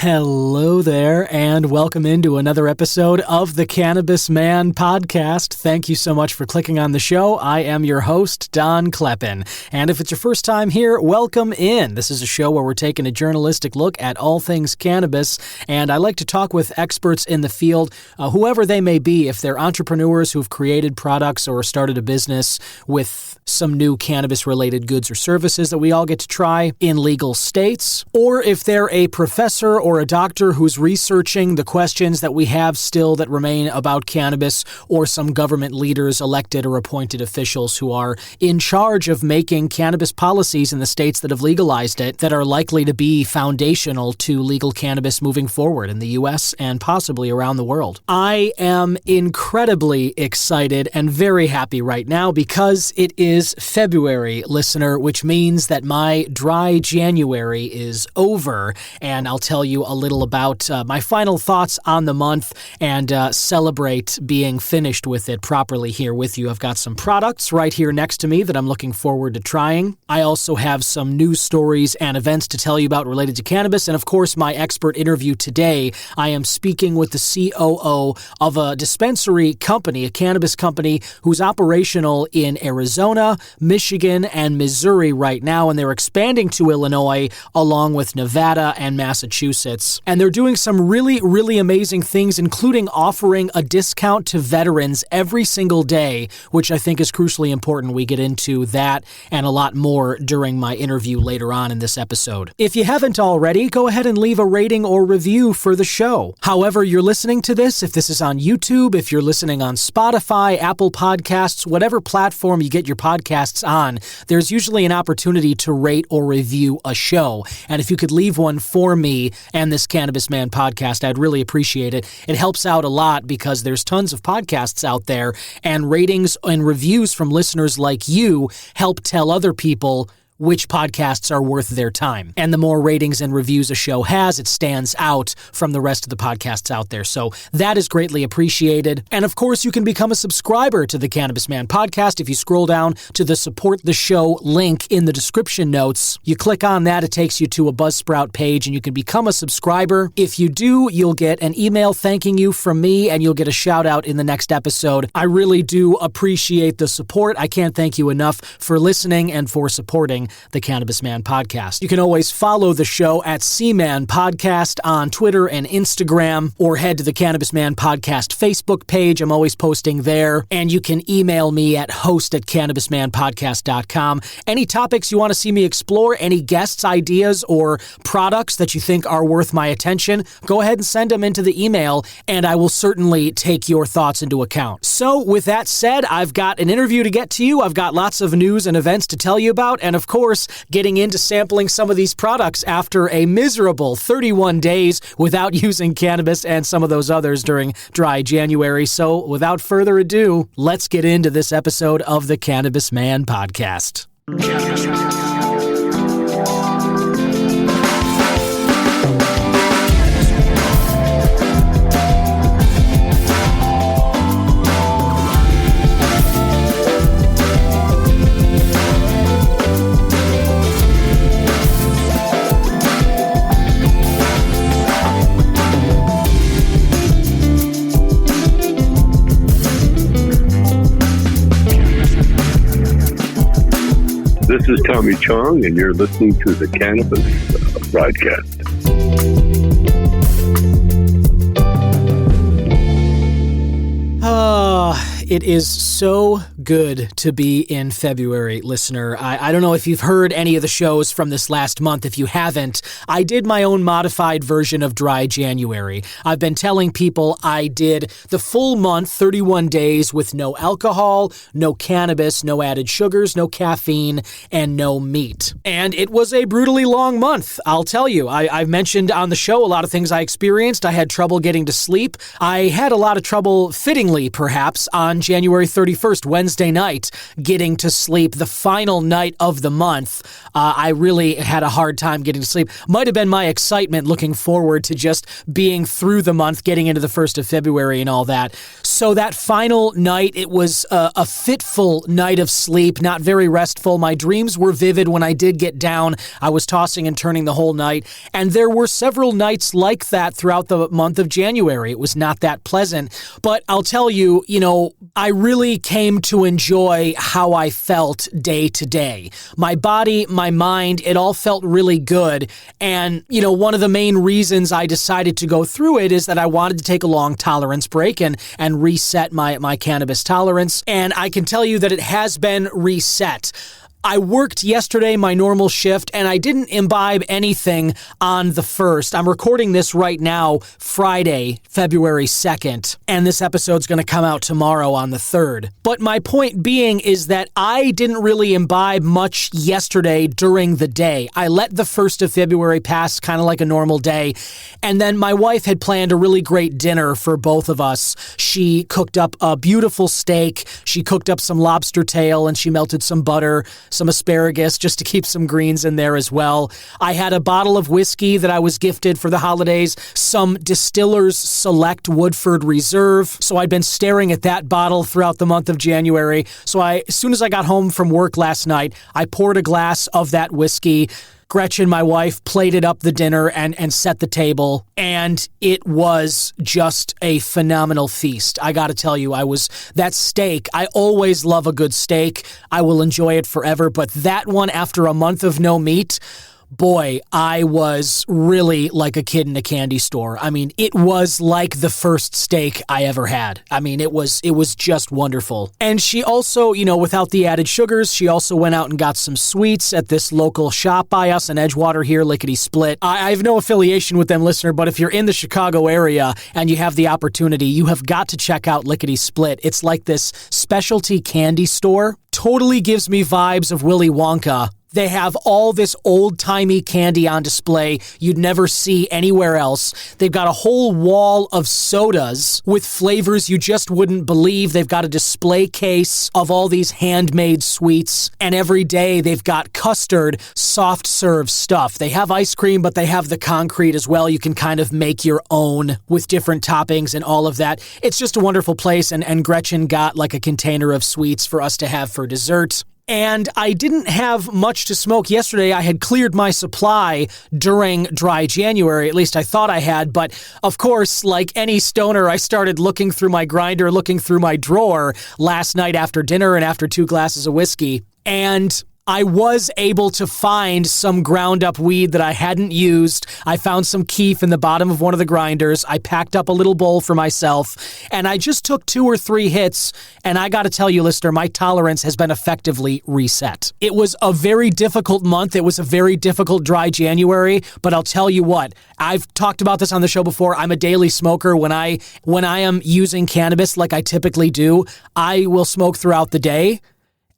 Hello there, and welcome into another episode of the Cannabis Man podcast. Thank you so much for clicking on the show. I am your host, Don Kleppen. And if it's your first time here, welcome in. This is a show where we're taking a journalistic look at all things cannabis, and I like to talk with experts in the field, whoever they may be, if they're entrepreneurs who've created products or started a business with some new cannabis-related goods or services that we all get to try in legal states, or if they're a professor or a doctor who's researching the questions that we have still that remain about cannabis, or some government leaders, elected or appointed officials who are in charge of making cannabis policies in the states that have legalized it that are likely to be foundational to legal cannabis moving forward in the U.S. and possibly around the world. I am incredibly excited and very happy right now because it is February, listener, which means that my dry January is over, and I'll tell you a little about my final thoughts on the month and celebrate being finished with it properly here with you. I've got some products right here next to me that I'm looking forward to trying. I also have some news stories and events to tell you about related to cannabis, and of course my expert interview today. I am speaking with the COO of a dispensary company, a cannabis company who's operational in Arizona, Michigan, and Missouri right now, and they're expanding to Illinois along with Nevada and Massachusetts. And they're doing some really, really amazing things, including offering a discount to veterans every single day, which I think is crucially important. We get into that and a lot more during my interview later on in this episode. If you haven't already, go ahead and leave a rating or review for the show. However you're listening to this, if this is on YouTube, if you're listening on Spotify, Apple Podcasts, whatever platform you get your podcasts on, there's usually an opportunity to rate or review a show. And if you could leave one for me and this Cannabis Man podcast, I'd really appreciate it. It helps out a lot because there's tons of podcasts out there, and ratings and reviews from listeners like you help tell other people which podcasts are worth their time. And the more ratings and reviews a show has, it stands out from the rest of the podcasts out there. So that is greatly appreciated. And of course, you can become a subscriber to the Cannabis Man podcast. If you scroll down to the support the show link in the description notes, you click on that, it takes you to a Buzzsprout page and you can become a subscriber. If you do, you'll get an email thanking you from me and you'll get a shout out in the next episode. I really do appreciate the support. I can't thank you enough for listening and for supporting the Cannabis Man podcast. You can always follow the show at C-Man Podcast on Twitter and Instagram, or head to the Cannabis Man Podcast Facebook page. I'm always posting there. And you can email me at host@cannabismanpodcast.com. Any topics you want to see me explore, any guests, ideas, or products that you think are worth my attention, go ahead and send them into the email, and I will certainly take your thoughts into account. So with that said, I've got an interview to get to you. I've got lots of news and events to tell you about, and of course, getting into sampling some of these products after a miserable 31 days without using cannabis and some of those others during dry January. So without further ado, let's get into this episode of the Cannabis Man podcast. This is Tommy Chong, and you're listening to the Cannabis Broadcast. It is so good to be in February, listener. I don't know if you've heard any of the shows from this last month. If you haven't, I did my own modified version of Dry January. I've been telling people I did the full month, 31 days, with no alcohol, no cannabis, no added sugars, no caffeine, and no meat. And it was a brutally long month, I'll tell you. I've mentioned on the show a lot of things I experienced. I had trouble getting to sleep. I had a lot of trouble, fittingly perhaps, on January 31st, Wednesday night, getting to sleep, the final night of the month. I really had a hard time getting to sleep. Might have been my excitement looking forward to just being through the month, getting into the 1st of February and all that. So that final night, it was a fitful night of sleep, not very restful. My dreams were vivid when I did get down. I was tossing and turning the whole night. And there were several nights like that throughout the month of January. It was not that pleasant. But I'll tell you, I really came to enjoy how I felt day to day. My body, my mind, it all felt really good. And, one of the main reasons I decided to go through it is that I wanted to take a long tolerance break and reset my cannabis tolerance. And I can tell you that it has been reset. I worked yesterday, my normal shift, and I didn't imbibe anything on the 1st. I'm recording this right now, Friday, February 2nd, and this episode's going to come out tomorrow on the 3rd. But my point being is that I didn't really imbibe much yesterday during the day. I let the 1st of February pass kind of like a normal day, and then my wife had planned a really great dinner for both of us. She cooked up a beautiful steak, she cooked up some lobster tail, and she melted some butter, some asparagus, just to keep some greens in there as well. I had a bottle of whiskey that I was gifted for the holidays, some Distiller's Select Woodford Reserve. So I'd been staring at that bottle throughout the month of January. So as soon as I got home from work last night, I poured a glass of that whiskey. Gretchen, my wife, plated up the dinner and set the table, and it was just a phenomenal feast. I got to tell you, that steak, I always love a good steak. I will enjoy it forever, but that one, after a month of no meat, boy, I was really like a kid in a candy store. I mean, it was like the first steak I ever had. I mean, it was just wonderful. And she also, without the added sugars, she also went out and got some sweets at this local shop by us in Edgewater here, Lickety Split. I have no affiliation with them, listener, but if you're in the Chicago area and you have the opportunity, you have got to check out Lickety Split. It's like this specialty candy store. Totally gives me vibes of Willy Wonka. They have all this old-timey candy on display you'd never see anywhere else. They've got a whole wall of sodas with flavors you just wouldn't believe. They've got a display case of all these handmade sweets. And every day they've got custard, soft-serve stuff. They have ice cream, but they have the concrete as well. You can kind of make your own with different toppings and all of that. It's just a wonderful place, and Gretchen got like a container of sweets for us to have for dessert. And I didn't have much to smoke yesterday. I had cleared my supply during dry January, at least I thought I had. But of course, like any stoner, I started looking through my grinder, looking through my drawer last night after dinner and after 2 glasses of whiskey. And I was able to find some ground up weed that I hadn't used. I found some keef in the bottom of one of the grinders. I packed up a little bowl for myself, and I just took 2 or 3 hits, and I gotta tell you, listener, my tolerance has been effectively reset. It was a very difficult month. It was a very difficult dry January, but I'll tell you what, I've talked about this on the show before. I'm a daily smoker. When I am using cannabis like I typically do, I will smoke throughout the day.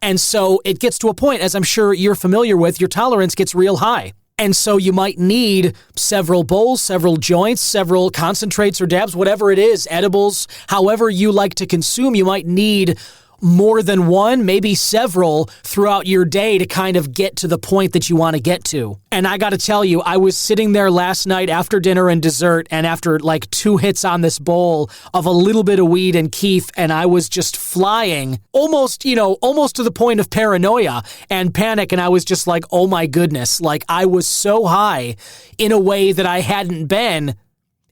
And so it gets to a point, as I'm sure you're familiar with, your tolerance gets real high. And so you might need several bowls, several joints, several concentrates or dabs, whatever it is, edibles, however you like to consume, you might need more than one, maybe several throughout your day to kind of get to the point that you want to get to. And I got to tell you, I was sitting there last night after dinner and dessert, and after like 2 hits on this bowl of a little bit of weed and keef, and I was just flying almost to the point of paranoia and panic. And I was just like, oh my goodness, like I was so high in a way that I hadn't been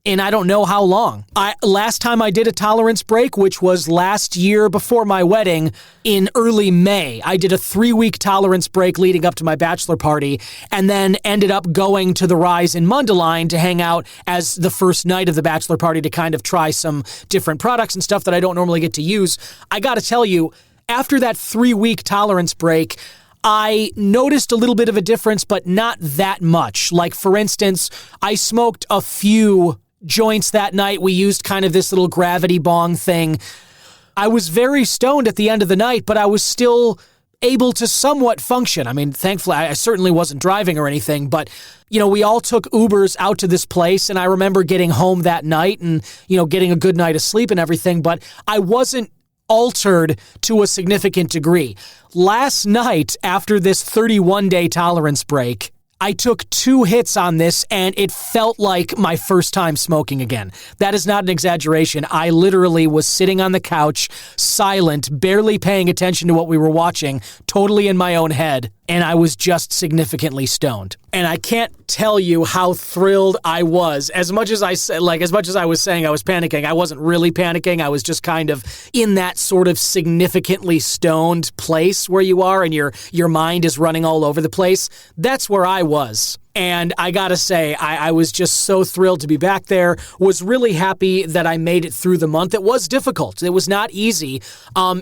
in I don't know how long. Last time I did a tolerance break, which was last year before my wedding in early May, I did a 3-week tolerance break leading up to my bachelor party, and then ended up going to the Rise in Mundelein to hang out as the first night of the bachelor party to kind of try some different products and stuff that I don't normally get to use. I gotta tell you, after that 3-week tolerance break, I noticed a little bit of a difference, but not that much. Like, for instance, I smoked a few joints that night. We used kind of this little gravity bong thing. I was very stoned at the end of the night, but I was still able to somewhat function. I mean, thankfully, I certainly wasn't driving or anything, but, we all took Ubers out to this place, and I remember getting home that night and, getting a good night of sleep and everything, but I wasn't altered to a significant degree. Last night, after this 31-day tolerance break, I took 2 hits on this, and it felt like my first time smoking again. That is not an exaggeration. I literally was sitting on the couch, silent, barely paying attention to what we were watching, totally in my own head, and I was just significantly stoned. And I can't tell you how thrilled I was. As much as I was saying I was panicking, I wasn't really panicking. I was just kind of in that sort of significantly stoned place where you are and your mind is running all over the place. That's where I was. And I gotta say, I was just so thrilled to be back there, was really happy that I made it through the month. It was difficult. It was not easy.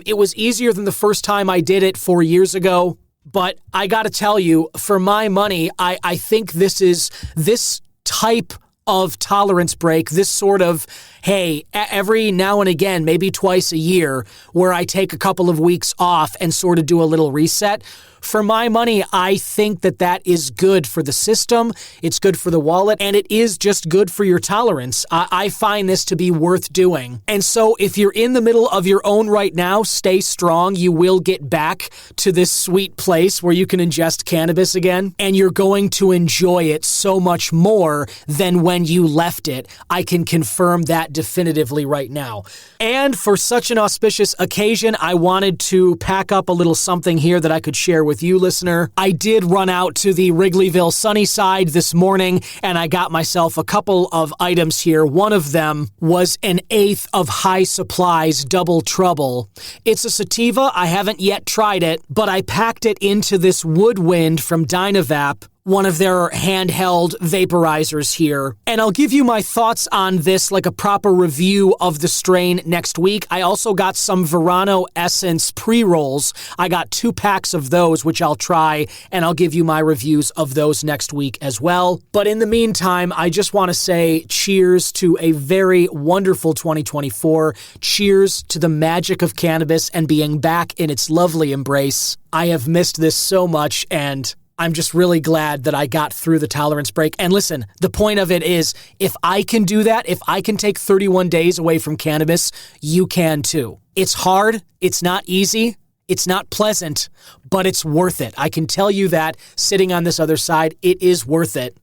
It was easier than the first time I did it 4 years ago. But I gotta tell you, for my money, I think this type of tolerance break, this sort of, hey, every now and again, maybe twice a year, where I take a couple of weeks off and sort of do a little reset. For my money, I think that is good for the system, it's good for the wallet, and it is just good for your tolerance. I find this to be worth doing. And so if you're in the middle of your own right now, stay strong. You will get back to this sweet place where you can ingest cannabis again, and you're going to enjoy it so much more than when you left it. I can confirm that definitively right now. And for such an auspicious occasion, I wanted to pack up a little something here that I could share with you, listener. I did run out to the Wrigleyville Sunnyside this morning, and I got myself a couple of items here. One of them was an 1/8 of High Supply's Double Trouble. It's a sativa. I haven't yet tried it, but I packed it into this Woodwind from Dynavap, one of their handheld vaporizers here. And I'll give you my thoughts on this, like a proper review of the strain next week. I also got some Verano Essence pre-rolls. I got 2 packs of those, which I'll try, and I'll give you my reviews of those next week as well. But in the meantime, I just want to say cheers to a very wonderful 2024. Cheers to the magic of cannabis and being back in its lovely embrace. I have missed this so much, and I'm just really glad that I got through the tolerance break. And listen, the point of it is, if I can do that, if I can take 31 days away from cannabis, you can too. It's hard. It's not easy. It's not pleasant, but it's worth it. I can tell you that sitting on this other side, it is worth it.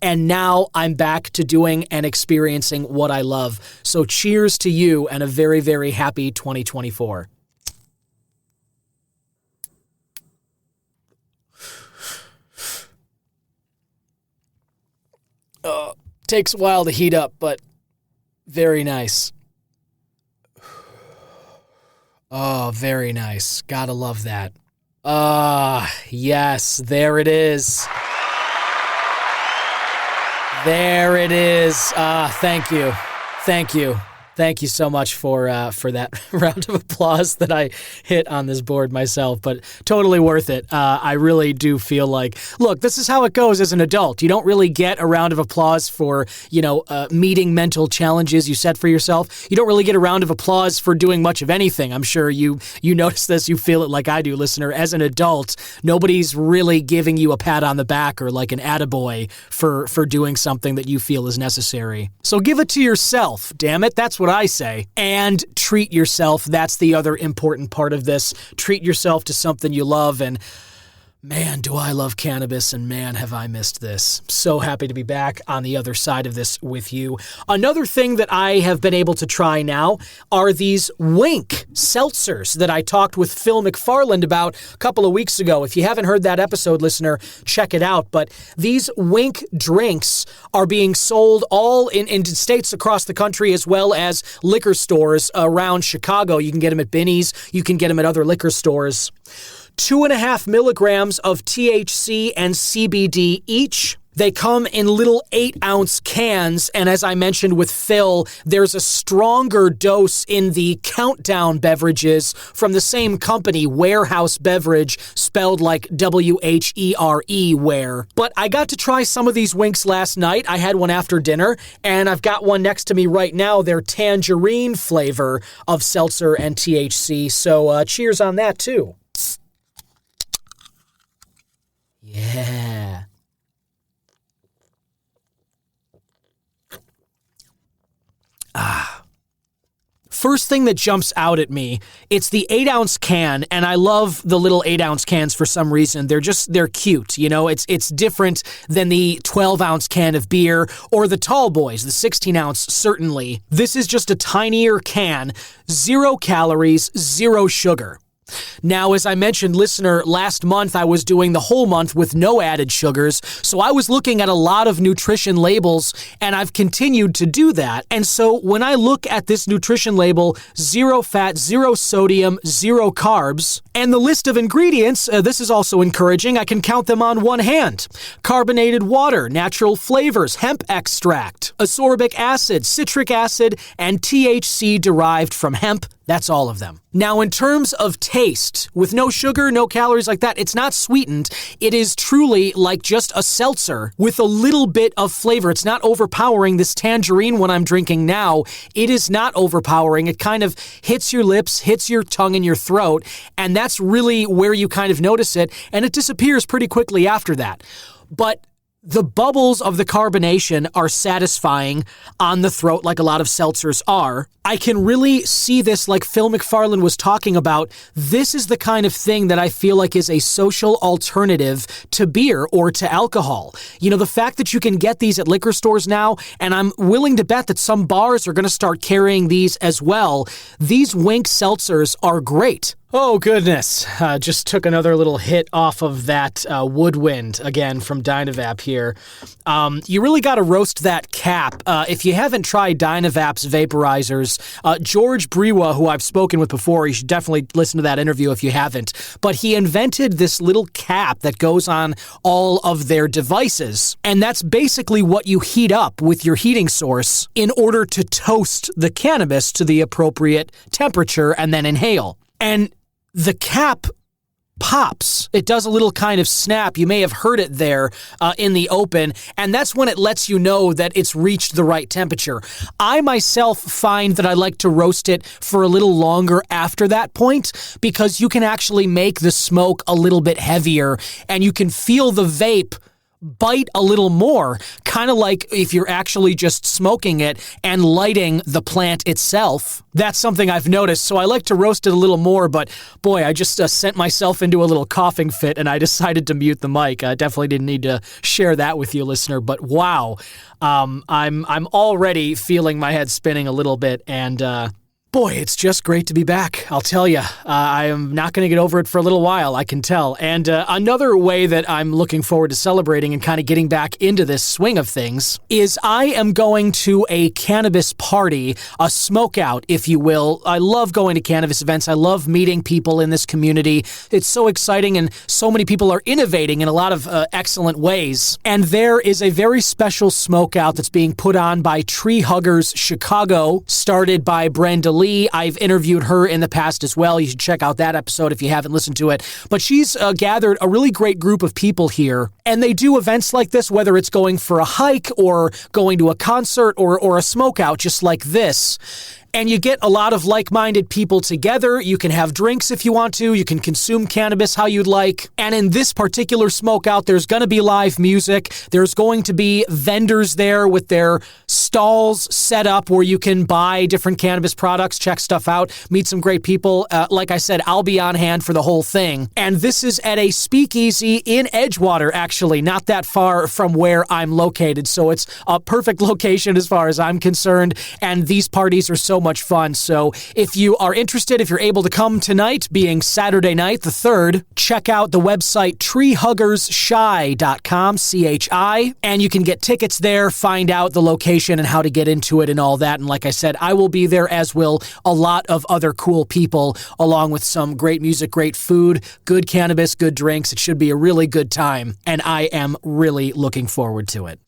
And now I'm back to doing and experiencing what I love. So cheers to you and a very, very happy 2024. Takes a while to heat up, but very nice. Oh, very nice. Gotta love that. Yes, there it is. There it is. Thank you. Thank you. Thank you so much for that round of applause that I hit on this board myself, but totally worth it. I really do feel like, look, this is how it goes as an adult. You don't really get a round of applause for, meeting mental challenges you set for yourself. You don't really get a round of applause for doing much of anything. I'm sure you notice this, you feel it like I do, listener. As an adult, nobody's really giving you a pat on the back or like an attaboy for doing something that you feel is necessary. So give it to yourself, damn it. That's what I say. And treat yourself. That's the other important part of this. Treat yourself to something you love. And man, do I love cannabis, and man, have I missed this. So happy to be back on the other side of this with you. Another thing that I have been able to try now are these Wink seltzers that I talked with Phil McFarland about a couple of weeks ago. If you haven't heard that episode, listener, check it out. But these Wink drinks are being sold all in states across the country, as well as liquor stores around Chicago. You can get them at Binny's. You can get them at other liquor stores. 2.5 milligrams of THC and CBD each. They come in little 8-ounce cans, and as I mentioned with Phil, there's a stronger dose in the Countdown beverages from the same company, Warehouse Beverage, spelled like W-H-E-R-E, Ware. But I got to try some of these Winks last night. I had one after dinner, and I've got one next to me right now, their tangerine flavor of seltzer and THC, so cheers on that too. Yeah. first thing that jumps out at me, it's the 8-ounce can, and I love the little 8-ounce cans for some reason. They're cute, you know? It's different than the 12-ounce can of beer or the tall boys, the 16-ounce, certainly. This is just a tinier can, 0 calories, 0 sugar. Now, as I mentioned, listener, last month I was doing the whole month with no added sugars, so I was looking at a lot of nutrition labels, and I've continued to do that. And so when I look at this nutrition label, 0 fat, 0 sodium, 0 carbs, and the list of ingredients, this is also encouraging. I can count them on one hand. Carbonated water, natural flavors, hemp extract, ascorbic acid, citric acid, and THC derived from hemp. That's all of them. Now, in terms of taste, with no sugar, no calories like that, it's not sweetened. It is truly like just a seltzer with a little bit of flavor. It's not overpowering. This tangerine one I'm drinking now, it is not overpowering. It kind of hits your lips, hits your tongue and your throat, and that's really where you kind of notice it, and it disappears pretty quickly after that. But the bubbles of the carbonation are satisfying on the throat like a lot of seltzers are. I can really see this like Phil McFarlane was talking about. This is the kind of thing that I feel like is a social alternative to beer or to alcohol. You know, the fact that you can get these at liquor stores now, and I'm willing to bet that some bars are going to start carrying these as well. These Wink seltzers are great. Oh, goodness. Just took another little hit off of that woodwind, again, from Dynavap here. You really got to roast that cap. If you haven't tried Dynavap's vaporizers, George Brewa, who I've spoken with before, you should definitely listen to that interview if you haven't, but he invented this little cap that goes on all of their devices, and that's basically what you heat up with your heating source in order to toast the cannabis to the appropriate temperature and then inhale. And the cap pops. It does a little kind of snap. You may have heard it there in the open, and that's when it lets you know that it's reached the right temperature. I myself find that I like to roast it for a little longer after that point because you can actually make the smoke a little bit heavier, and you can feel the vape bite a little more, kind of like if you're actually just smoking it and lighting the plant itself. That's something I've noticed, so I like to roast it a little more, but boy, I just sent myself into a little coughing fit and I decided to mute the mic. I definitely didn't need to share that with you, listener, but wow, I'm already feeling my head spinning a little bit, and boy, it's just great to be back, I'll tell you. I am not going to get over it for a little while, I can tell. And another way that I'm looking forward to celebrating and kind of getting back into this swing of things is I am going to a cannabis party, a smokeout, if you will. I love going to cannabis events. I love meeting people in this community. It's so exciting, and so many people are innovating in a lot of excellent ways. And there is a very special smokeout that's being put on by Tree Huggers Chicago, started by Brenda Lee. I've interviewed her in the past as well. You should check out that episode if you haven't listened to it. But she's gathered a really great group of people here, and they do events like this, whether it's going for a hike or going to a concert or a smokeout just like this. And you get a lot of like-minded people together. You can have drinks if you want to. You can consume cannabis how you'd like. And in this particular smokeout, there's going to be live music. There's going to be vendors there with their stalls set up where you can buy different cannabis products, check stuff out, meet some great people. Like I said, I'll be on hand for the whole thing. And this is at a speakeasy in Edgewater, actually, not that far from where I'm located. So it's a perfect location as far as I'm concerned. And these parties are so much fun. So if you are interested, if you're able to come tonight, being Saturday night, the 3rd, check out the website treehuggersshy.com, CHI, and you can get tickets there, find out the location and how to get into it and all that. And like I said, I will be there, as will a lot of other cool people, along with some great music, great food, good cannabis, good drinks. It should be a really good time, and I am really looking forward to it.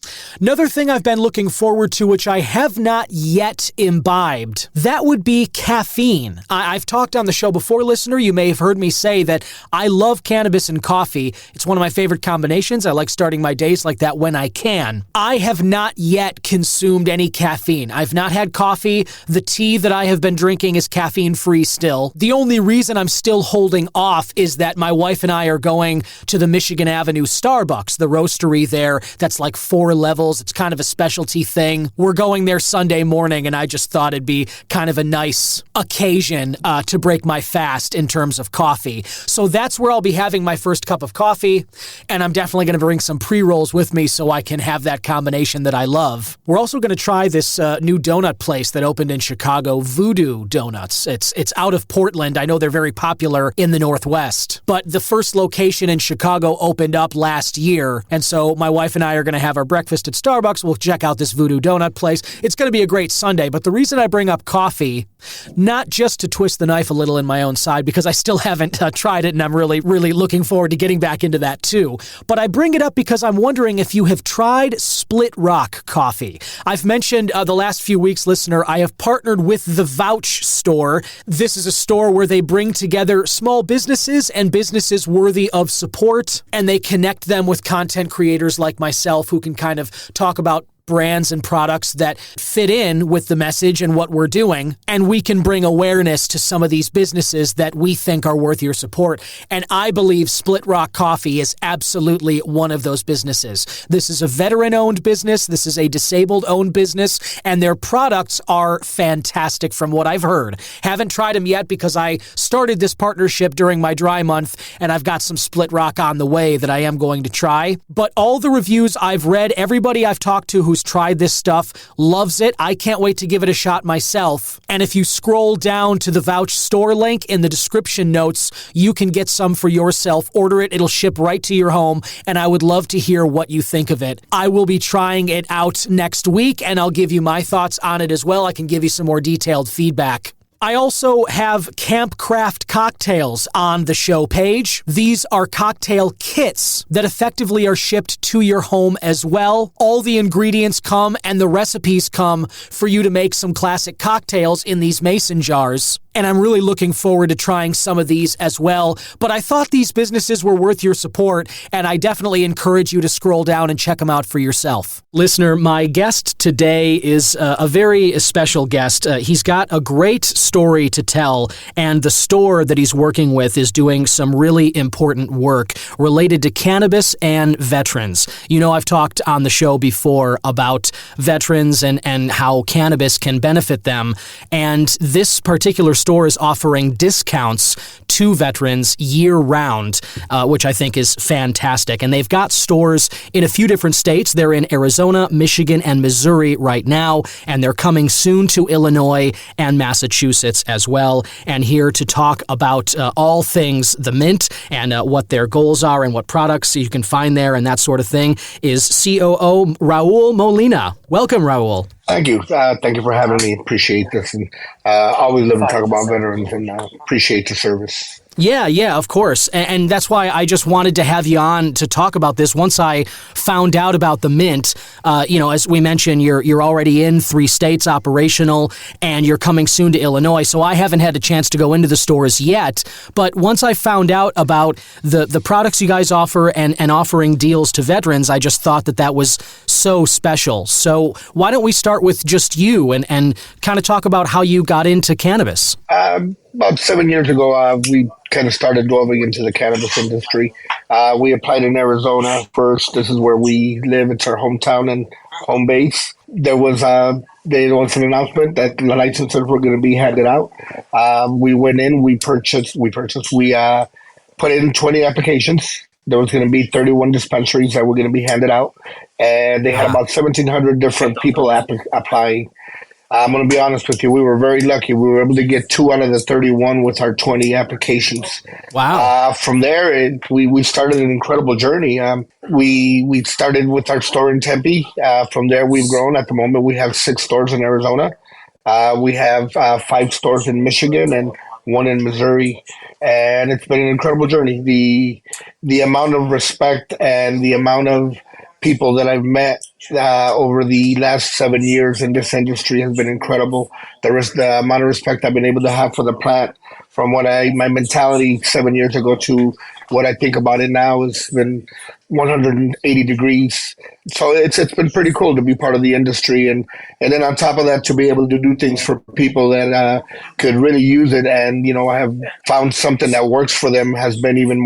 Another thing I've been looking forward to, which I have not yet imbibed, that would be caffeine. I've talked on the show before, listener. You may have heard me say that I love cannabis and coffee. It's one of my favorite combinations. I like starting my days like that when I can. I have not yet consumed any caffeine. I've not had coffee. The tea that I have been drinking is caffeine-free still. The only reason I'm still holding off is that my wife and I are going to the Michigan Avenue Starbucks, the roastery there. That's like 4 levels. It's kind of a specialty thing. We're going there Sunday morning, and I just thought it'd be kind of a nice occasion to break my fast in terms of coffee. So that's where I'll be having my first cup of coffee, and I'm definitely going to bring some pre-rolls with me so I can have that combination that I love. We're also going to try this new donut place that opened in Chicago, Voodoo Donuts. It's out of Portland. I know they're very popular in the Northwest, but the first location in Chicago opened up last year, and so my wife and I are going to have our breakfast at Starbucks. We'll check out this Voodoo Donut place. It's going to be a great Sunday, but the reason I bring up coffee, not just to twist the knife a little in my own side, because I still haven't tried it, and I'm really, really looking forward to getting back into that too, but I bring it up because I'm wondering if you have tried Split Rock coffee. I've mentioned the last few weeks, listener, I have partnered with the Vouch Store. This is a store where they bring together small businesses and businesses worthy of support, and they connect them with content creators like myself who can kind of talk about brands and products that fit in with the message and what we're doing, and we can bring awareness to some of these businesses that we think are worth your support. And I believe Split Rock Coffee is absolutely one of those businesses. This is a veteran-owned business. This is a disabled-owned business, and their products are fantastic from what I've heard. Haven't tried them yet because I started this partnership during my dry month, and I've got some Split Rock on the way that I am going to try. But all the reviews I've read, everybody I've talked to who's tried this stuff loves it. I can't wait to give it a shot myself. And if you scroll down to the Vouch store link in the description notes, you can get some for yourself. Order it. It'll ship right to your home, and I would love to hear what you think of it. I will be trying it out next week, and I'll give you my thoughts on it as well. I can give you some more detailed feedback. I also have Camp Craft cocktails on the show page. These are cocktail kits that effectively are shipped to your home as well. All the ingredients come and the recipes come for you to make some classic cocktails in these mason jars. And I'm really looking forward to trying some of these as well. But I thought these businesses were worth your support, and I definitely encourage you to scroll down and check them out for yourself. Listener, my guest today is a very special guest. He's got a great story to tell, and the store that he's working with is doing some really important work related to cannabis and veterans. You know, I've talked on the show before about veterans and how cannabis can benefit them, and this particular store is offering discounts to veterans year-round, which I think is fantastic. And they've got stores in a few different states. They're in Arizona, Michigan, and Missouri right now, and they're coming soon to Illinois and Massachusetts as well. And here to talk about all things the Mint and what their goals are and what products you can find there and that sort of thing is COO Raul Molina. Welcome, Raul. Thank you. Thank you for having me. Appreciate this. And always love to talk about veterans and appreciate the service. Yeah, of course. And that's why I just wanted to have you on to talk about this. Once I found out about the Mint, as we mentioned, you're already in 3 states operational, and you're coming soon to Illinois. So I haven't had a chance to go into the stores yet. But once I found out about the products you guys offer and offering deals to veterans, I just thought that was so special. So why don't we start with just you and kind of talk about how you got into cannabis? About 7 years ago, we kind of started delving into the cannabis industry. We applied in Arizona first. This is where we live. It's our hometown and home base. There was an announcement that the licenses were going to be handed out. We went in, we put in 20 applications. There was going to be 31 dispensaries that were going to be handed out. And they had about 1,700 different people applying. I'm going to be honest with you. We were very lucky. We were able to get 2 out of the 31 with our 20 applications. Wow. From there, we started an incredible journey. We started with our store in Tempe. From there, we've grown. At the moment, we have 6 stores in Arizona. We have 5 stores in Michigan and 1 in Missouri. And it's been an incredible journey. The amount of respect and the amount of people that I've met over the last 7 years in this industry has been incredible. The amount of respect I've been able to have for the plant, from my mentality 7 years ago to what I think about it now, has been 180 degrees. So it's been pretty cool to be part of the industry, and then on top of that, to be able to do things for people that could really use it, and I have found something that works for them has been even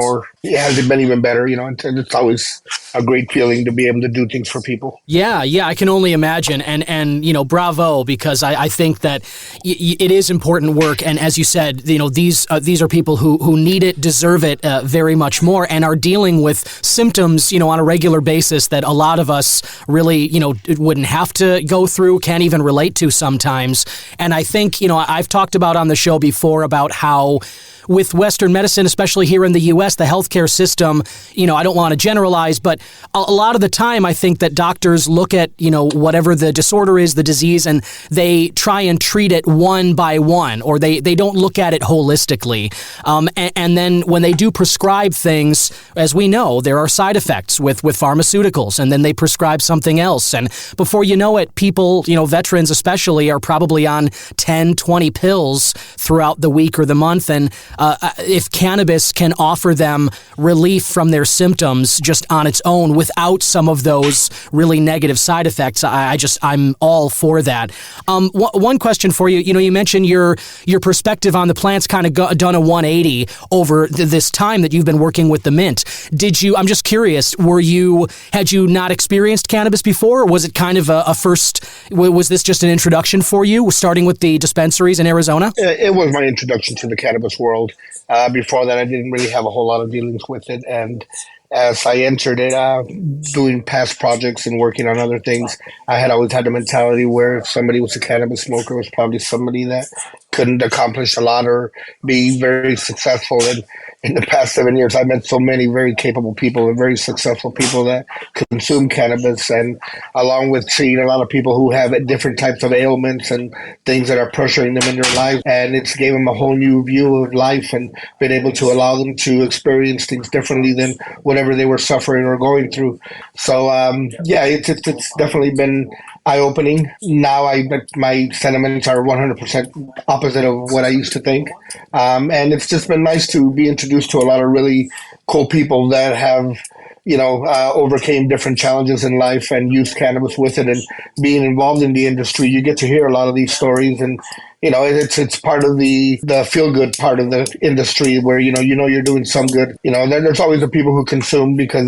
better. And it's always a great feeling to be able to do things for people. Yeah, I can only imagine, and bravo, because I think that it is important work, and as you said, these are people who need it, deserve it very much more, and are dealing with symptoms, on a regular basis that a lot of us really, wouldn't have to go through, can't even relate to sometimes, and I think, I've talked about on the show before about how with Western medicine, especially here in the U.S., the healthcare system, I don't want to generalize, but a lot of the time I think that doctors look at, whatever the disorder is, the disease, and they try and treat it one by one, or they don't look at it holistically. And then when they do prescribe things, as we know, there are side effects with pharmaceuticals, and then they prescribe something else. And before you know it, people, veterans especially, are probably on 10, 20 pills throughout the week or the month. And if cannabis can offer them relief from their symptoms just on its own without some of those really negative side effects, I'm all for that. One question for you, you mentioned your perspective on the plant's kind of done a 180 over this time that you've been working with the mint. I'm just curious, had you not experienced cannabis before, or was it kind of a first, was this just an introduction for you, starting with the dispensaries in Arizona? It was my introduction to the cannabis world. Before that, I didn't really have a whole lot of dealings with it. And as I entered it, doing past projects and working on other things, I had always had the mentality where if somebody was a cannabis smoker, it was probably somebody that couldn't accomplish a lot or be very successful. And in the past 7 years, I've met so many very capable people and very successful people that consume cannabis, and along with seeing a lot of people who have different types of ailments and things that are pressuring them in their life, and it's gave them a whole new view of life and been able to allow them to experience things differently than whatever they were suffering or going through. So it's definitely been eye-opening. Now my sentiments are 100% opposite of what I used to think. And it's just been nice to be introduced to a lot of really cool people that have, overcame different challenges in life and used cannabis with it. And being involved in the industry, you get to hear a lot of these stories, and it's part of the feel-good part of the industry where, you're doing some good. There's always the people who consume because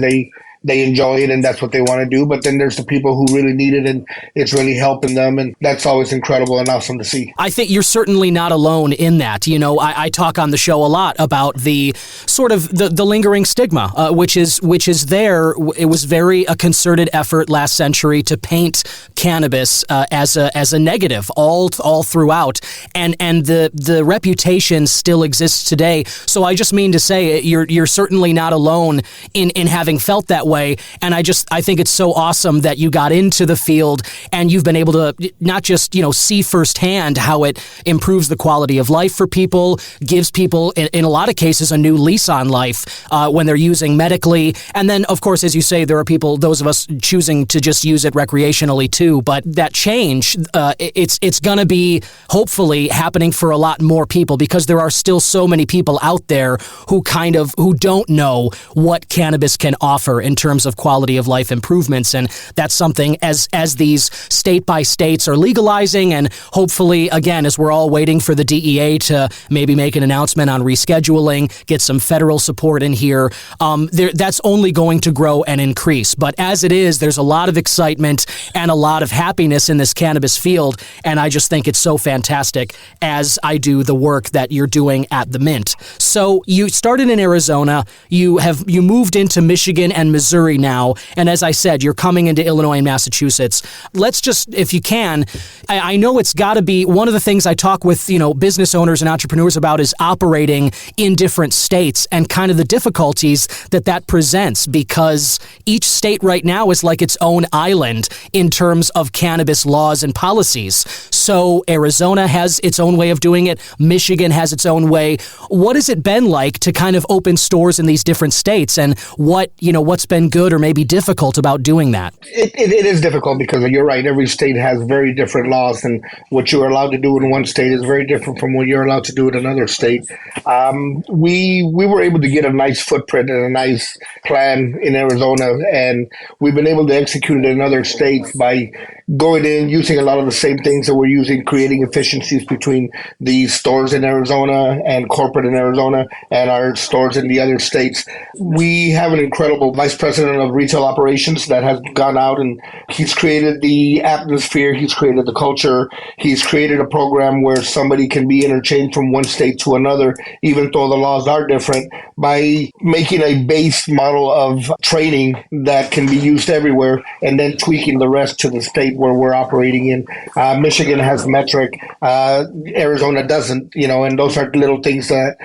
they enjoy it and that's what they want to do. But then there's the people who really need it and it's really helping them. And that's always incredible and awesome to see. I think you're certainly not alone in that. I talk on the show a lot about the sort of the lingering stigma, which is there. It was a concerted effort last century to paint cannabis as a negative all throughout. And the reputation still exists today. So I just mean to say you're certainly not alone in having felt that way. And I think it's so awesome that you got into the field and you've been able to not just, see firsthand how it improves the quality of life for people, gives people in a lot of cases a new lease on life when they're using medically. And then, of course, as you say, there are people, those of us choosing to just use it recreationally too. But that change, it's going to be hopefully happening for a lot more people, because there are still so many people out there who don't know what cannabis can offer in terms of quality of life improvements. And that's something as these state by states are legalizing, and hopefully, again, as we're all waiting for the DEA to maybe make an announcement on rescheduling, get some federal support in here, that's only going to grow and increase. But as it is, there's a lot of excitement and a lot of happiness in this cannabis field. And I just think it's so fantastic, as I do the work that you're doing at the Mint. So you started in Arizona, you moved into Michigan and Missouri now, and as I said, you're coming into Illinois and Massachusetts. Let's just, if you can, I know it's got to be one of the things I talk with business owners and entrepreneurs about is operating in different states and kind of the difficulties that presents, because each state right now is like its own island in terms of cannabis laws and policies. So Arizona has its own way of doing it. Michigan has its own way. What has it been like to kind of open stores in these different states, and what's been good or maybe difficult about doing that? It is difficult because you're right. Every state has very different laws, and what you're allowed to do in one state is very different from what you're allowed to do in another state. We were able to get a nice footprint and a nice plan in Arizona, and we've been able to execute it in other states by going in, using a lot of the same things that we're using, creating efficiencies between the stores in Arizona and corporate in Arizona and our stores in the other states. We have an incredible vice president of retail operations that has gone out and he's created the atmosphere, he's created the culture, he's created a program where somebody can be interchanged from one state to another, even though the laws are different, by making a base model of training that can be used everywhere and then tweaking the rest to the state where we're operating in. Michigan has metric, Arizona doesn't, and those are little things that,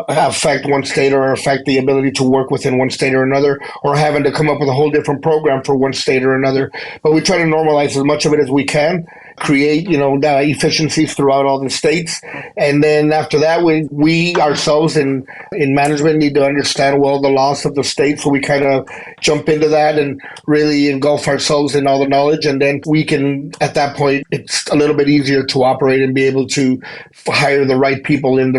affect one state or affect the ability to work within one state or another, or having to come up with a whole different program for one state or another. But we try to normalize as much of it as we can, create, the efficiencies throughout all the states. And then after that, we ourselves in management need to understand, well, the laws of the state. So we kind of jump into that and really engulf ourselves in all the knowledge. And then we can, at that point, it's a little bit easier to operate and be able to hire the right people in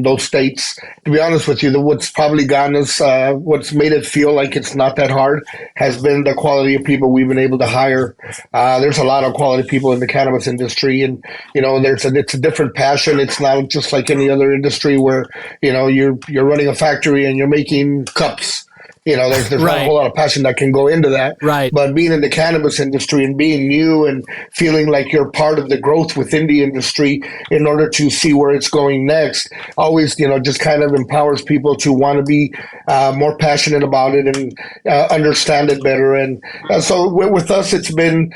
those states. To be honest with you, what's probably gotten us, what's made it feel like it's not that hard has been the quality of people we've been able to hire. There's a lot of quality people in the cannabis industry, and it's a different passion. It's not just like any other industry where you're running a factory and you're making cups. There's right. not a whole lot of passion that can go into that. Right. But being in the cannabis industry and being new and feeling like you're part of the growth within the industry in order to see where it's going next, always, just kind of empowers people to want to be more passionate about it and understand it better. And so with us, it's been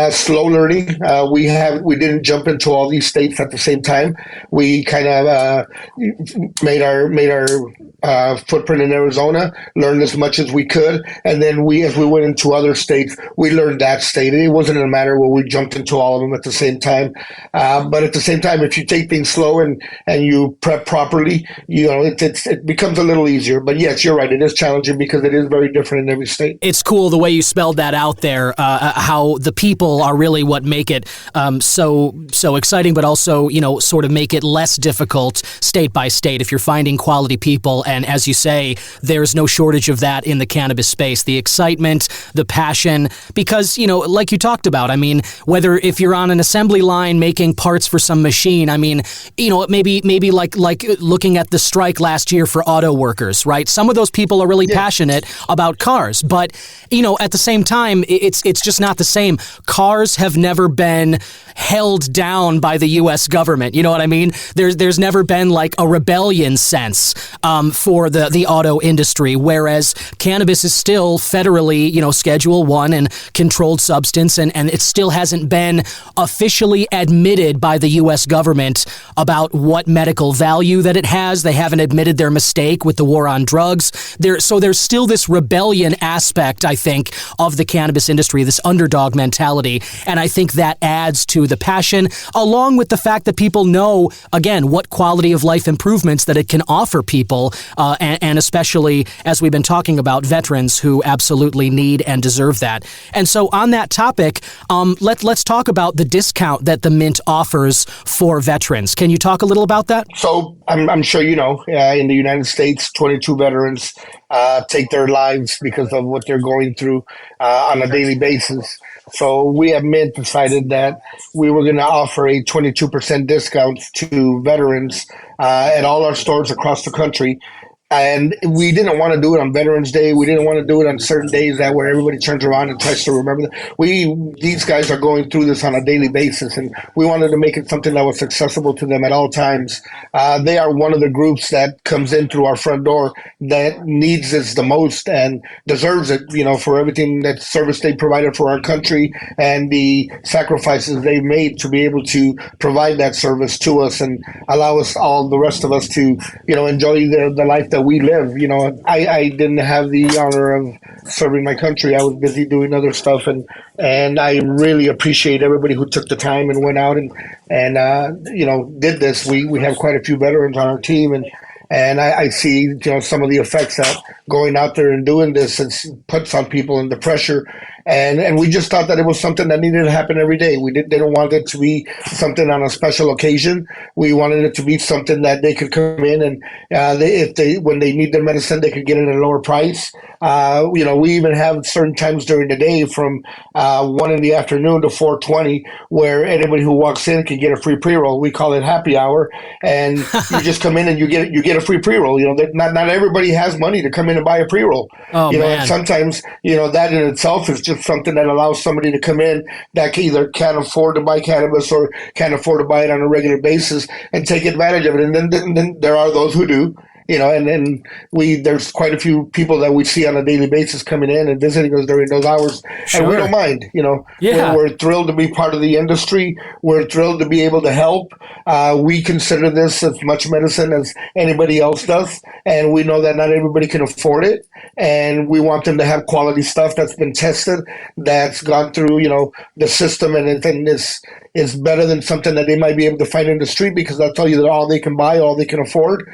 slow learning. We didn't jump into all these states at the same time. We kind of made our footprint in Arizona, learned as much as we could, and then as we went into other states, we learned that state. It wasn't a matter where we jumped into all of them at the same time. But at the same time, if you take things slow and you prep properly, it becomes a little easier. But yes, you're right. It is challenging because it is very different in every state. It's cool the way you spelled that out there, how the people are really what make it so exciting, but also, sort of make it less difficult state by state if you're finding quality people. And as you say, there's no shortage of that in the cannabis space, the excitement, the passion, because, like you talked about, whether if you're on an assembly line making parts for some machine, maybe like looking at the strike last year for auto workers, right? Some of those people are really passionate about cars, but, at the same time, it's just not the same. Cars have never been held down by the U.S. government. You know what I mean? There's never been like a rebellion sense for the auto industry, whereas cannabis is still federally, Schedule 1 and controlled substance, and it still hasn't been officially admitted by the U.S. government about what medical value that it has. They haven't admitted their mistake with the war on drugs. So there's still this rebellion aspect, I think, of the cannabis industry, this underdog mentality, and I think that adds to the passion, along with the fact that people know, again, what quality of life improvements that it can offer people, and especially, as we've been talking about, veterans who absolutely need and deserve that. And so on that topic, let's talk about the discount that the Mint offers for veterans. Can you talk a little about that? So I'm sure in the United States, 22 veterans take their lives because of what they're going through on a daily basis. So we at Mint decided that we were going to offer a 22% discount to veterans at all our stores across the country. And we didn't want to do it on Veterans Day. We didn't want to do it on certain days where everybody turns around and tries to remember that. These guys are going through this on a daily basis, and we wanted to make it something that was accessible to them at all times. They are one of the groups that comes in through our front door that needs this the most and deserves it, for everything that service they provided for our country and the sacrifices they made to be able to provide that service to us and allow us, all the rest of us, to, enjoy the life that we live. I didn't have the honor of serving my country. I was busy doing other stuff, and I really appreciate everybody who took the time and went out and did this. We have quite a few veterans on our team, and I see some of the effects that going out there and doing this puts on people, and the pressure And we just thought that it was something that needed to happen every day. We didn't want it to be something on a special occasion. We wanted it to be something that they could come in and when they need their medicine, they could get it at a lower price. We even have certain times during the day from 1 in the afternoon to 4:20, where anybody who walks in can get a free pre-roll. We call it happy hour, and you just come in and you get a free pre-roll. Not everybody has money to come in and buy a pre-roll. Oh, man. And sometimes that in itself is just something that allows somebody to come in that either can't afford to buy cannabis or can't afford to buy it on a regular basis and take advantage of it. And then there are those who do. And then there's quite a few people that we see on a daily basis coming in and visiting us during those hours. Sure. And we don't mind, Yeah. We're thrilled to be part of the industry. We're thrilled to be able to help. We consider this as much medicine as anybody else does. And we know that not everybody can afford it. And we want them to have quality stuff that's been tested, that's gone through, the system, and it's better than something that they might be able to find in the street, because I'll tell you that all they can buy, all they can afford.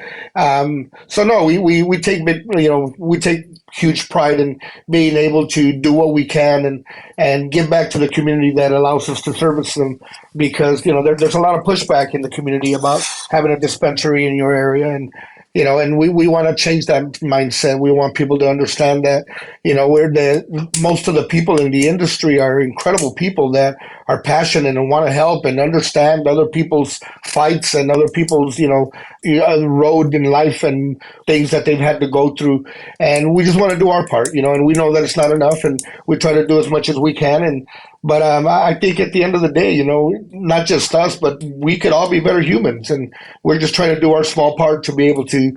So no, we take huge pride in being able to do what we can and give back to the community that allows us to service them, because there's a lot of pushback in the community about having a dispensary in your area, and we want to change that mindset. We want people to understand that, most of the people in the industry are incredible people that are passionate and want to help and understand other people's fights and other people's, road in life and things that they've had to go through. And we just want to do our part, and we know that it's not enough, and we try to do as much as we can. But I think at the end of the day, not just us, but we could all be better humans. And we're just trying to do our small part to be able to,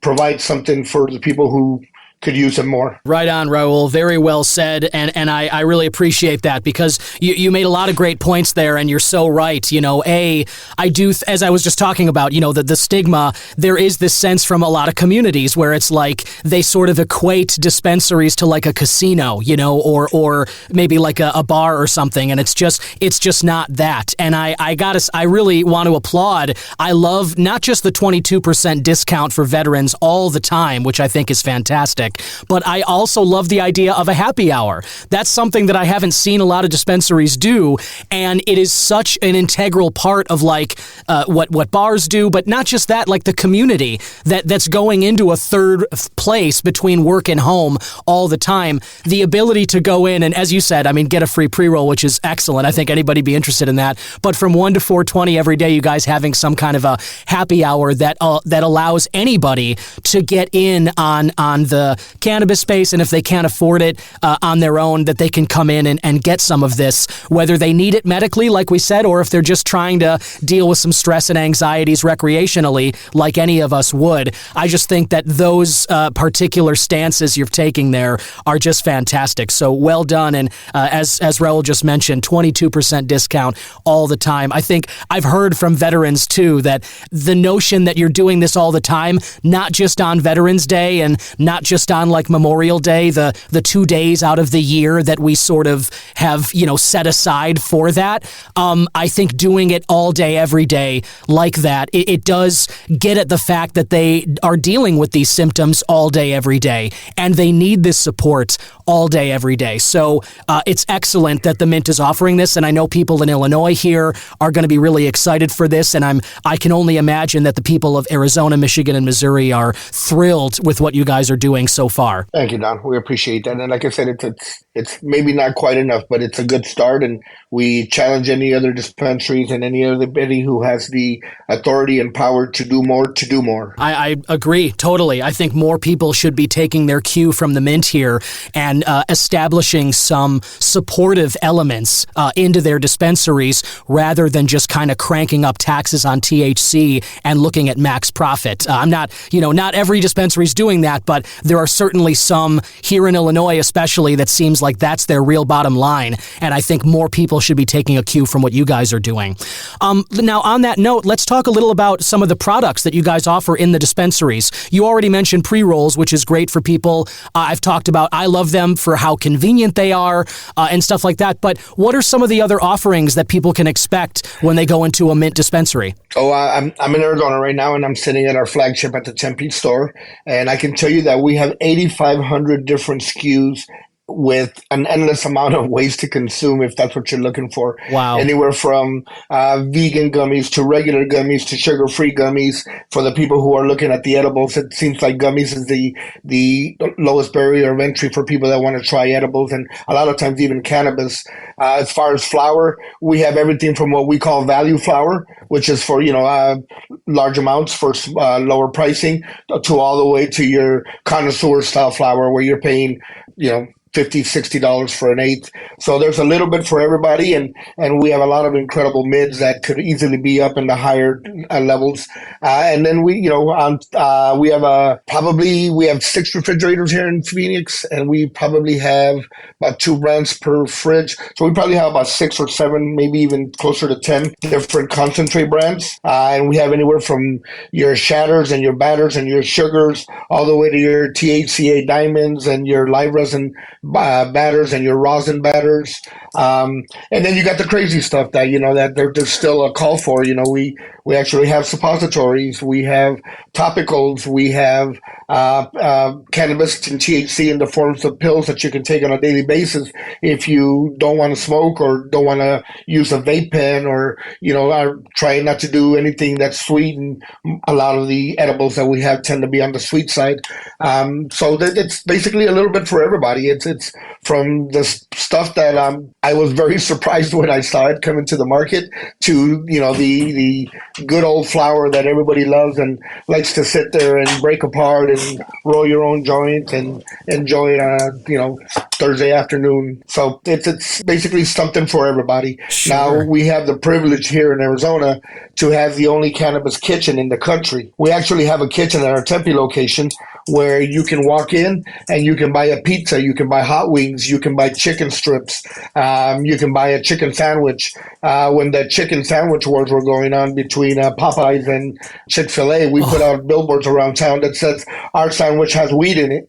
provide something for the people who could use it more. Right on, Raul. Very well said. And I really appreciate that, because you made a lot of great points there, and you're so right. I do, as I was just talking about, the stigma, there is this sense from a lot of communities where it's like they sort of equate dispensaries to like a casino, or maybe like a bar or something. And it's just not that. And I really want to applaud. I love not just the 22% discount for veterans all the time, which I think is fantastic, but I also love the idea of a happy hour. That's something that I haven't seen a lot of dispensaries do, and it is such an integral part of what bars do, but not just that, like the community that's going into a third place between work and home all the time. The ability to go in and, as you said, get a free pre-roll, which is excellent. I think anybody be interested in that. But from 1 to 4:20 every day, you guys having some kind of a happy hour that allows anybody to get in on the cannabis space, and if they can't afford it on their own, that they can come in and get some of this, whether they need it medically, like we said, or if they're just trying to deal with some stress and anxieties recreationally, like any of us would. I just think that those particular stances you're taking there are just fantastic. So well done. And as Raul just mentioned, 22% discount all the time. I think I've heard from veterans too that the notion that you're doing this all the time, not just on Veterans Day and not just on like Memorial Day, the 2 days out of the year that we sort of have, set aside for that. I think doing it all day, every day like that, it does get at the fact that they are dealing with these symptoms all day, every day, and they need this support all day, every day. So it's excellent that the Mint is offering this, and I know people in Illinois here are going to be really excited for this, and I can only imagine that the people of Arizona, Michigan, and Missouri are thrilled with what you guys are doing so far. Thank you, Don. We appreciate that. And like I said, it's maybe not quite enough, but it's a good start. And we challenge any other dispensaries and anybody who has the authority and power to do more to do more. I agree totally. I think more people should be taking their cue from the Mint here and establishing some supportive elements into their dispensaries, rather than just kind of cranking up taxes on THC and looking at max profit. I'm not every dispensary is doing that, but there are certainly some here in Illinois, especially, that seems like that's their real bottom line. And I think more people should be taking a cue from what you guys are doing. Now, on that note, let's talk a little about some of the products that you guys offer in the dispensaries. You already mentioned pre-rolls, which is great for people. I've talked about, I love them for how convenient they are and stuff like that. But what are some of the other offerings that people can expect when they go into a Mint dispensary? I'm in Arizona right now, and I'm sitting at our flagship at the Tempe store. And I can tell you that we have 8,500 different SKUs with an endless amount of ways to consume if that's what you're looking for. Wow. Anywhere from vegan gummies to regular gummies to sugar-free gummies. For the people who are looking at the edibles, it seems like gummies is the lowest barrier of entry for people that want to try edibles, and a lot of times even cannabis. As far as flour, we have everything from what we call value flour, which is for large amounts for lower pricing, to all the way to your connoisseur style flour where you're paying $50-$60 for an eighth. So there's a little bit for everybody, and we have a lot of incredible mids that could easily be up in the higher levels. And then we have 6 refrigerators here in Phoenix, and we probably have about 2 brands per fridge. So we probably have about 6 or 7, maybe even closer to 10 different concentrate brands. And we have anywhere from your shatters and your batters and your sugars all the way to your THCA diamonds and your live resin batters and your rosin batters, and then you got the crazy stuff that that there's still a call for. We actually have suppositories, we have topicals, we have cannabis and THC in the forms of pills that you can take on a daily basis if you don't want to smoke or don't want to use a vape pen, or are trying not to do anything that's sweet. And a lot of the edibles that we have tend to be on the sweet side, so it's basically a little bit for everybody. It's from the stuff that I was very surprised when I saw it coming to the market, to the good old flour that everybody loves and likes to sit there and break apart and roll your own joint and enjoy it on a Thursday afternoon. So it's basically something for everybody. Sure. Now we have the privilege here in Arizona to have the only cannabis kitchen in the country. We actually have a kitchen at our Tempe location where you can walk in and you can buy a pizza, you can buy hot wings, you can buy chicken strips, you can buy a chicken sandwich. When the chicken sandwich wars were going on between Popeyes and Chick-fil-A, we put out billboards around town that says our sandwich has weed in it.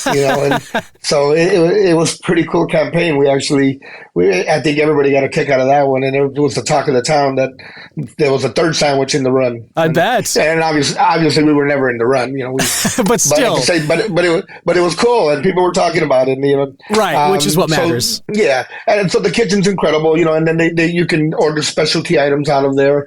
And so it was a pretty cool campaign. I think everybody got a kick out of that one, and it was the talk of the town that there was a third sandwich in the run. I bet. And obviously we were never in the run, but still, but it was cool, and people were talking about it. Right, which is what matters. Yeah, and so the kitchen's incredible, and then you can order specialty items out of there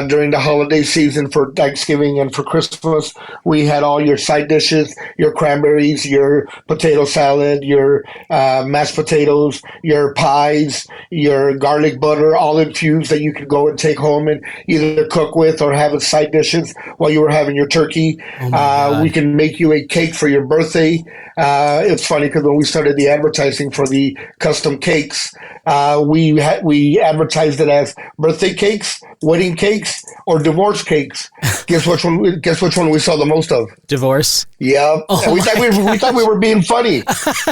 during the holiday season for Thanksgiving and for Christmas. We had all your side dishes, your cranberries, your potato salad, your mashed potatoes, your pies, your garlic butter, all infused, that you could go and take home and either cook with or have as side dishes while you were having your turkey. We can make you a cake for your birthday. It's funny because when we started the advertising for the custom cakes, we advertised it as birthday cakes, wedding cakes, or divorce cakes. Guess which one we saw the most of? Divorce. Yeah. Oh we thought we were being funny.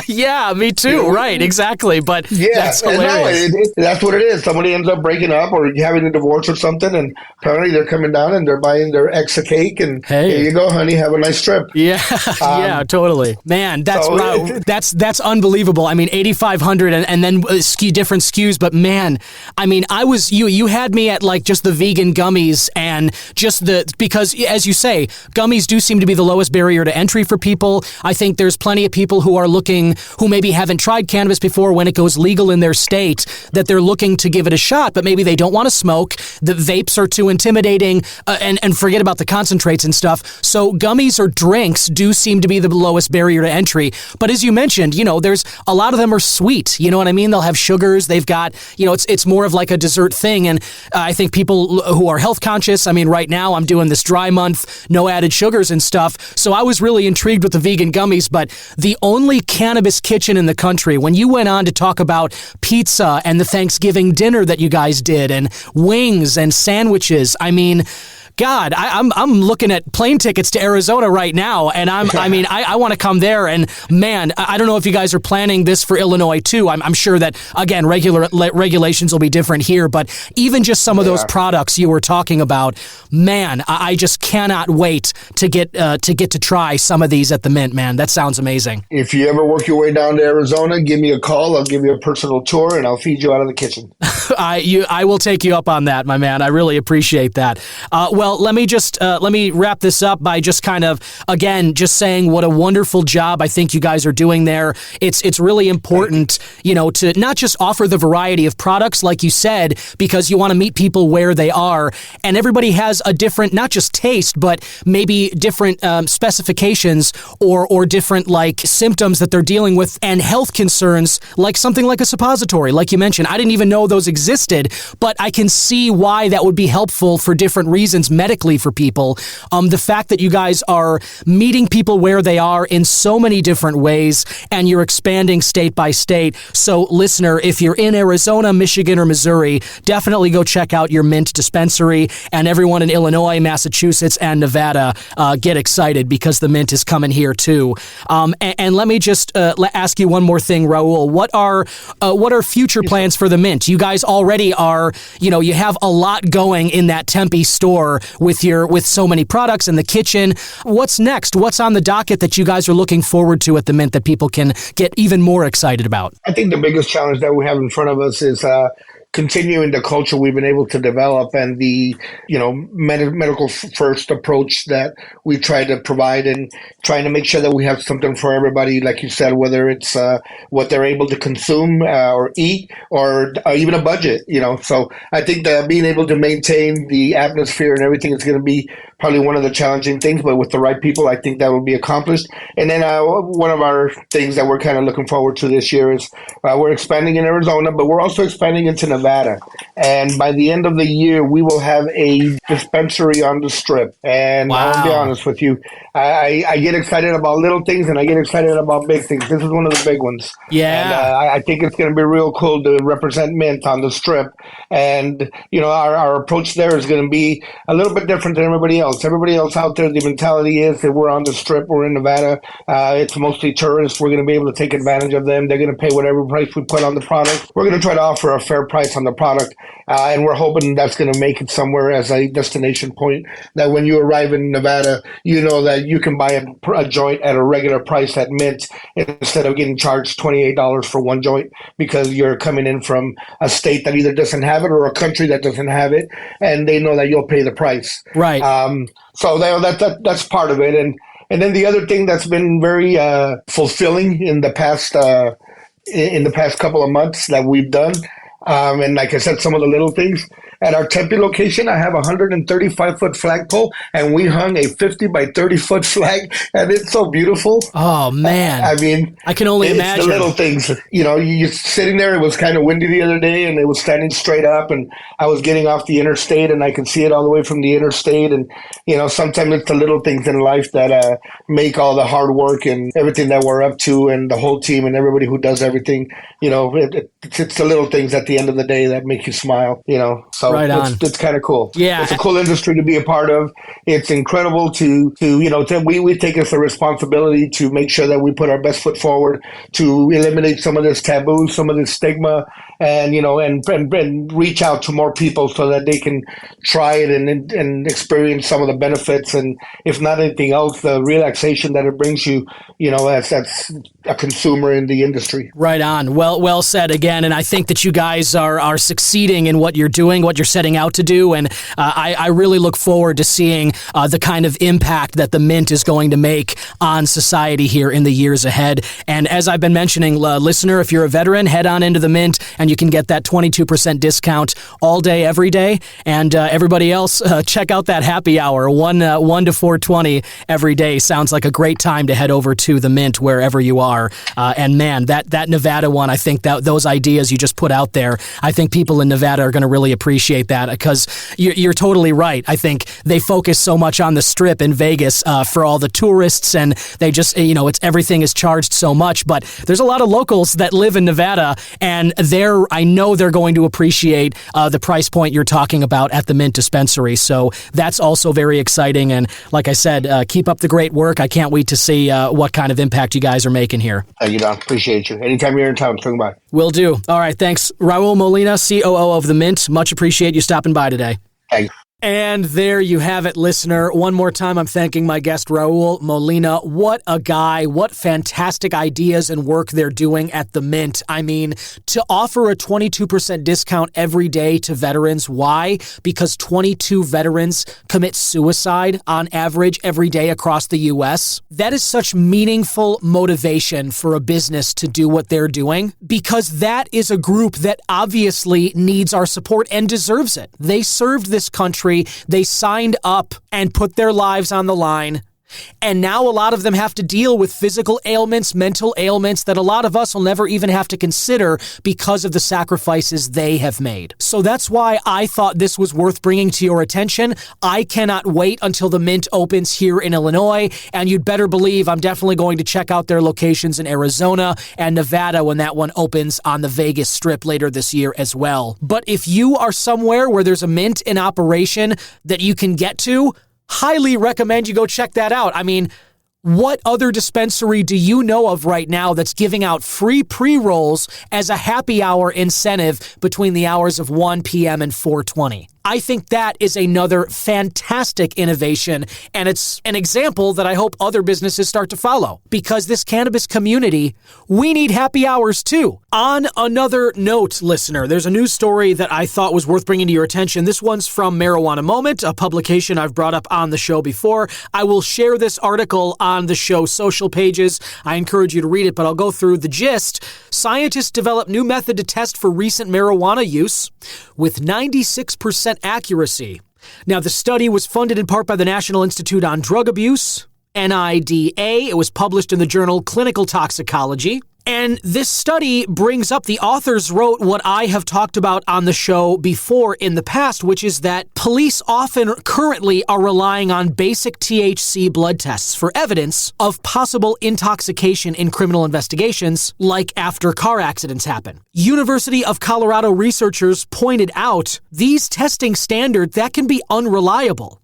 Yeah, me too. Right, exactly. But that's hilarious. That's what it is. Somebody ends up breaking up or having a divorce or something, and apparently they're coming down and they're buying their ex a cake, and here you go, honey, have a nice trip. Yeah, yeah, totally. Man, that's unbelievable. I mean, 8,500 and then different SKUs, but man, I mean, you had me at like just the vegan gummies and just because as you say, gummies do seem to be the lowest barrier to entry for people. I think there's plenty of people who are looking, who maybe haven't tried cannabis before when it goes legal in their state, that they're looking to give it a shot, but maybe they don't want to smoke. The vapes are too intimidating, and forget about the concentrates and stuff. So gummies or drinks do seem to be the lowest barrier to entry. But as you mentioned, there's a lot of them are sweet. You know what I mean? They'll have sugars. They've got, it's more of like a dessert thing. And I think people who are health conscious, I mean, right now I'm doing this dry month, no added sugars and stuff. So I was really intrigued with the vegan gummies, but the only cannabis kitchen in the country, when you went on to talk about pizza and the Thanksgiving dinner that you guys did and wings and sandwiches, I mean, God, I'm looking at plane tickets to Arizona right now, and I want to come there. And man, I don't know if you guys are planning this for Illinois too. I'm sure that again, regulations will be different here, but even just some of those products you were talking about, man, I just cannot wait to get to try some of these at the Mint. Man, that sounds amazing. If you ever work your way down to Arizona, give me a call. I'll give you a personal tour, and I'll feed you out of the kitchen. I will take you up on that, my man. I really appreciate that. Well, Well, let me wrap this up by just kind of, again, just saying what a wonderful job I think you guys are doing there. It's really important, to not just offer the variety of products, like you said, because you want to meet people where they are. And everybody has a different, not just taste, but maybe different specifications or different symptoms that they're dealing with, and health concerns, like something like a suppository, like you mentioned. I didn't even know those existed, but I can see why that would be helpful for different reasons medically for people. The fact that you guys are meeting people where they are in so many different ways, and you're expanding state by state. So, listener, if you're in Arizona, Michigan, or Missouri, definitely go check out your Mint dispensary. And everyone in Illinois, Massachusetts, and Nevada, get excited because the Mint is coming here too. And let me just ask you one more thing, Raul. What are future plans for the Mint? You guys already are, you have a lot going in that Tempe store with so many products in the kitchen. What's next? What's on the docket that you guys are looking forward to at the Mint that people can get even more excited about? I think the biggest challenge that we have in front of us is continuing the culture we've been able to develop, and the medical first approach that we try to provide, and trying to make sure that we have something for everybody, like you said, whether it's what they're able to consume or eat, or even a budget. So I think that being able to maintain the atmosphere and everything is going to be probably one of the challenging things, but with the right people, I think that will be accomplished. And then one of our things that we're kind of looking forward to this year is we're expanding in Arizona, but we're also expanding into Nevada. And by the end of the year, we will have a dispensary on the Strip. And wow. I'll be honest with you, I get excited about little things, and I get excited about big things. This is one of the big ones. Yeah. And I think it's going to be real cool to represent Mint on the Strip. And, our approach there is going to be a little bit different than everybody else. Everybody else out there, the mentality is that we're on the Strip, we're in Nevada. It's mostly tourists. We're going to be able to take advantage of them. They're going to pay whatever price we put on the product. We're going to try to offer a fair price on the product, and we're hoping that's going to make it somewhere as a destination point, that when you arrive in Nevada, you know that you can buy a joint at a regular price at Mint instead of getting charged $28 for one joint because you're coming in from a state that either doesn't have it or a country that doesn't have it, and they know that you'll pay the price. Right. So that's part of it. And then the other thing that's been very fulfilling in the past couple of months that we've done, and like I said, some of the little things. At our Tempe location, I have a 135-foot flagpole, and we hung a 50 by 30-foot flag, and it's so beautiful. Oh, man. I mean, I can only imagine. The little things. You're sitting there. It was kind of windy the other day, and it was standing straight up, and I was getting off the interstate, and I could see it all the way from the interstate. And, sometimes it's the little things in life that make all the hard work and everything that we're up to, and the whole team and everybody who does everything. It's the little things at the end of the day that make you smile, So right on. It's kind of cool. Yeah. It's a cool industry to be a part of. It's incredible we take us the responsibility to make sure that we put our best foot forward to eliminate some of this taboo, some of this stigma, and, and reach out to more people so that they can try it and experience some of the benefits. And if not anything else, the relaxation that it brings you, as a consumer in the industry. Right on. Well said again. And I think that you guys are succeeding in what you're doing, what you're setting out to do. And I really look forward to seeing the kind of impact that the Mint is going to make on society here in the years ahead. And as I've been mentioning, listener, if you're a veteran, head on into the Mint and you can get that 22% discount all day, every day. And everybody else, check out that happy hour, 1 to 4:20 every day. Sounds like a great time to head over to the Mint wherever you are. And man, that Nevada one, I think that those ideas you just put out there, I think people in Nevada are going to really appreciate that, because you're totally right. I think they focus so much on the Strip in Vegas for all the tourists, and they just, it's everything is charged so much. But there's a lot of locals that live in Nevada, and I know they're going to appreciate the price point you're talking about at the Mint dispensary. So that's also very exciting. And like I said, keep up the great work. I can't wait to see what kind of impact you guys are making here. Thank you, Don. Appreciate you. Anytime you're in town, swing by. Will do. All right. Thanks. Raul Molina, COO of the Mint. Much appreciate you stopping by today. Thanks. And there you have it, listener. One more time, I'm thanking my guest, Raul Molina. What a guy. What fantastic ideas and work they're doing at the Mint. I mean, to offer a 22% discount every day to veterans. Why? Because 22 veterans commit suicide on average every day across the U.S. That is such meaningful motivation for a business to do what they're doing, because that is a group that obviously needs our support and deserves it. They served this country. They signed up and put their lives on the line. And now a lot of them have to deal with physical ailments, mental ailments that a lot of us will never even have to consider because of the sacrifices they have made. So that's why I thought this was worth bringing to your attention. I cannot wait until the Mint opens here in Illinois, and you'd better believe I'm definitely going to check out their locations in Arizona and Nevada when that one opens on the Vegas Strip later this year as well. But if you are somewhere where there's a Mint in operation that you can get to, highly recommend you go check that out. I mean, what other dispensary do you know of right now that's giving out free pre-rolls as a happy hour incentive between the hours of 1 p.m. and 4:20? I think that is another fantastic innovation, and it's an example that I hope other businesses start to follow, because this cannabis community, we need happy hours too. On another note, listener, there's a news story that I thought was worth bringing to your attention. This one's from Marijuana Moment, a publication I've brought up on the show before. I will share this article on the show's social pages. I encourage you to read it, but I'll go through the gist. Scientists develop new method to test for recent marijuana use with 96% accuracy. Now, the study was funded in part by the National Institute on Drug Abuse, NIDA. It was published in the journal Clinical Toxicology. And this study brings up, the authors wrote what I have talked about on the show before in the past, which is that police often currently are relying on basic THC blood tests for evidence of possible intoxication in criminal investigations, like after car accidents happen. University of Colorado researchers pointed out these testing standards that can be unreliable,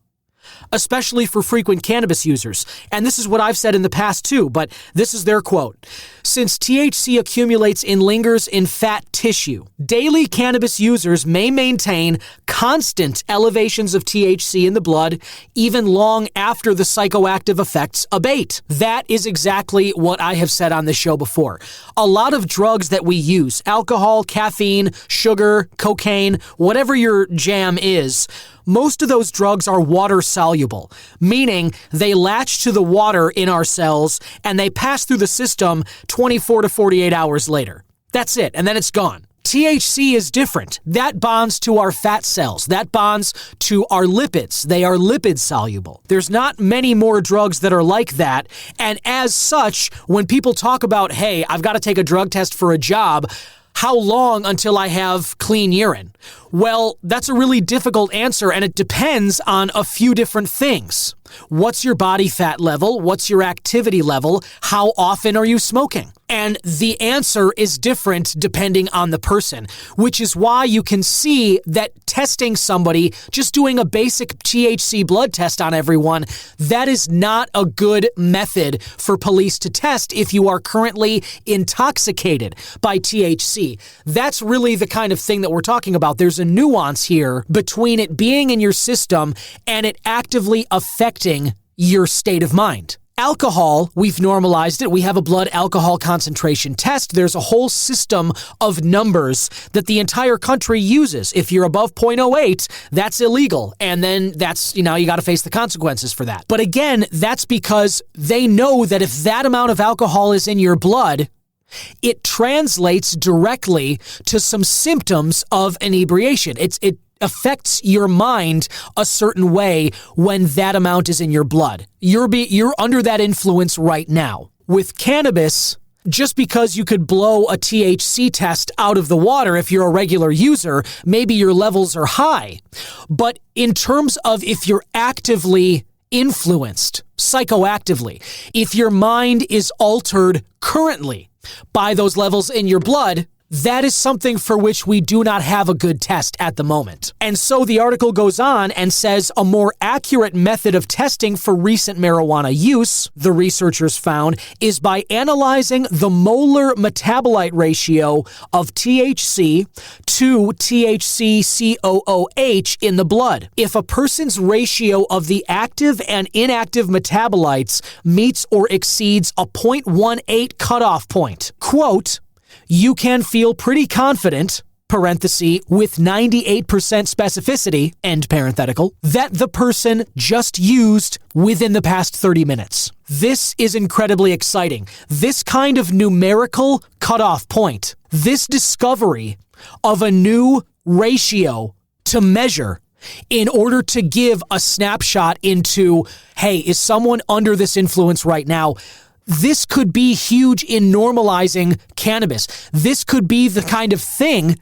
especially for frequent cannabis users. And this is what I've said in the past too, but this is their quote. Since THC accumulates and lingers in fat tissue, daily cannabis users may maintain constant elevations of THC in the blood even long after the psychoactive effects abate. That is exactly what I have said on this show before. A lot of drugs that we use, alcohol, caffeine, sugar, cocaine, whatever your jam is, most of those drugs are water soluble, meaning they latch to the water in our cells and they pass through the system 24 to 48 hours later. That's it, and then it's gone. THC is different. That bonds to our fat cells. That bonds to our lipids. They are lipid soluble. There's not many more drugs that are like that, and as such, when people talk about, hey, I've got to take a drug test for a job, how long until I have clean urine? Well, that's a really difficult answer, and it depends on a few different things. What's your body fat level? What's your activity level? How often are you smoking? And the answer is different depending on the person, which is why you can see that testing somebody, just doing a basic THC blood test on everyone, that is not a good method for police to test if you are currently intoxicated by THC. That's really the kind of thing that we're talking about. There's a nuance here between it being in your system and it actively affecting your state of mind. Alcohol, we've normalized it. We have a blood alcohol concentration test. There's a whole system of numbers that the entire country uses. If you're above 0.08, that's illegal. And then that's, you got to face the consequences for that. But again, that's because they know that if that amount of alcohol is in your blood, it translates directly to some symptoms of inebriation. It affects your mind a certain way when that amount is in your blood. You're under that influence right now. With cannabis, just because you could blow a THC test out of the water if you're a regular user, maybe your levels are high. But in terms of if you're actively influenced, psychoactively, if your mind is altered currently by those levels in your blood, That is something for which we do not have a good test at the moment. And so the article goes on and says a more accurate method of testing for recent marijuana use, the researchers found, is by analyzing the molar metabolite ratio of THC to THC-COOH in the blood. If a person's ratio of the active and inactive metabolites meets or exceeds a 0.18 cutoff point, quote, you can feel pretty confident, parenthesis, with 98% specificity, end parenthetical, that the person just used within the past 30 minutes. This is incredibly exciting. This kind of numerical cutoff point, this discovery of a new ratio to measure in order to give a snapshot into, hey, is someone under this influence right now? This could be huge in normalizing cannabis. This could be the kind of thing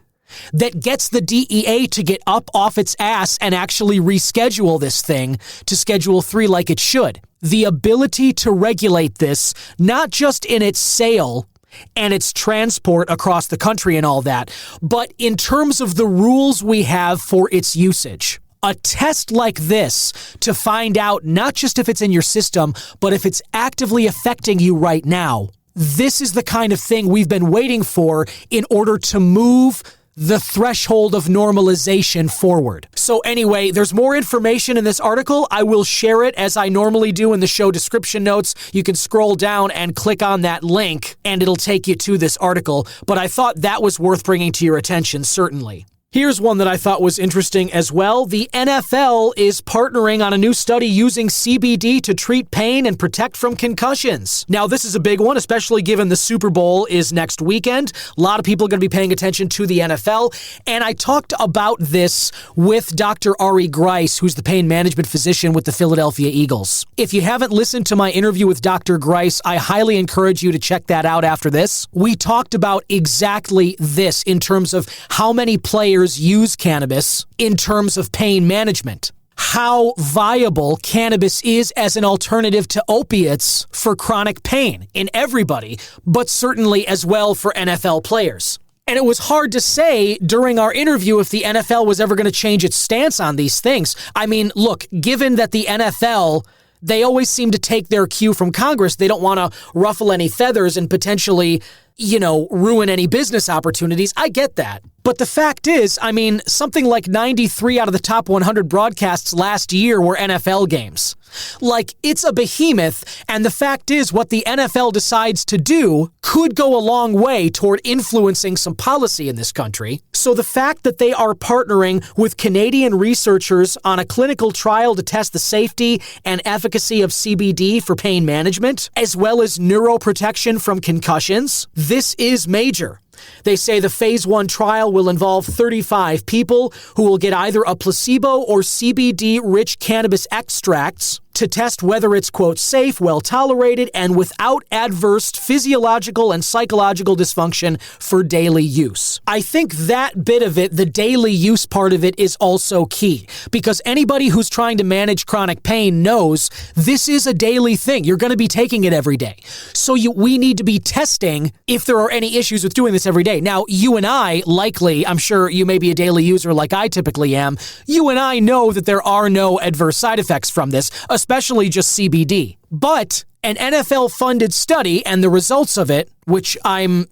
that gets the DEA to get up off its ass and actually reschedule this thing to Schedule 3 like it should. The ability to regulate this, not just in its sale and its transport across the country and all that, but in terms of the rules we have for its usage. A test like this to find out not just if it's in your system, but if it's actively affecting you right now. This is the kind of thing we've been waiting for in order to move the threshold of normalization forward. So anyway, there's more information in this article. I will share it as I normally do in the show description notes. You can scroll down and click on that link and it'll take you to this article. But I thought that was worth bringing to your attention, certainly. Here's one that I thought was interesting as well. The NFL is partnering on a new study using CBD to treat pain and protect from concussions. Now, this is a big one, especially given the Super Bowl is next weekend. A lot of people are going to be paying attention to the NFL. And I talked about this with Dr. Ari Grice, who's the pain management physician with the Philadelphia Eagles. If you haven't listened to my interview with Dr. Grice, I highly encourage you to check that out after this. We talked about exactly this in terms of how many players use cannabis in terms of pain management, how viable cannabis is as an alternative to opiates for chronic pain in everybody, but certainly as well for NFL players. And it was hard to say during our interview if the NFL was ever going to change its stance on these things. I mean, look, given that the NFL, they always seem to take their cue from Congress. They don't want to ruffle any feathers and potentially, ruin any business opportunities. I get that. But the fact is, I mean, something like 93 out of the top 100 broadcasts last year were NFL games. Like, it's a behemoth, and the fact is what the NFL decides to do could go a long way toward influencing some policy in this country. So the fact that they are partnering with Canadian researchers on a clinical trial to test the safety and efficacy of CBD for pain management, as well as neuroprotection from concussions, this is major. They say the phase 1 trial will involve 35 people who will get either a placebo or CBD-rich cannabis extracts to test whether it's, quote, safe, well-tolerated, and without adverse physiological and psychological dysfunction for daily use. I think that bit of it, the daily use part of it, is also key, because anybody who's trying to manage chronic pain knows this is a daily thing. You're going to be taking it every day. So we need to be testing if there are any issues with doing this every day. Now, you and I, likely, I'm sure you may be a daily user like I typically am, you and I know that there are no adverse side effects from this, especially just CBD. But an NFL-funded study and the results of it, which I'm,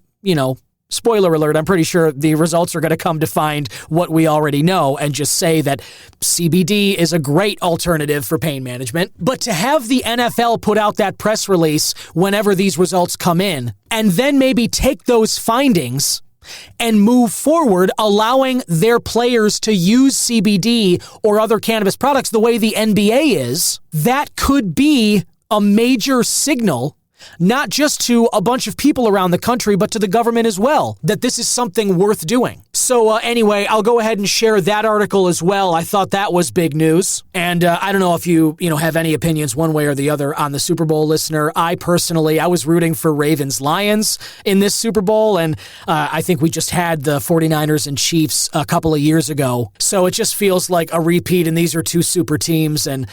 spoiler alert, I'm pretty sure the results are going to come to find what we already know and just say that CBD is a great alternative for pain management. But to have the NFL put out that press release whenever these results come in, and then maybe take those findings and move forward, allowing their players to use CBD or other cannabis products the way the NBA is, that could be a major signal, not just to a bunch of people around the country, but to the government as well, that this is something worth doing. So anyway, I'll go ahead and share that article as well. I thought that was big news. And I don't know if you have any opinions one way or the other on the Super Bowl, listener. I was rooting for Ravens-Lions in this Super Bowl, and I think we just had the 49ers and Chiefs a couple of years ago. So it just feels like a repeat, and these are two super teams, and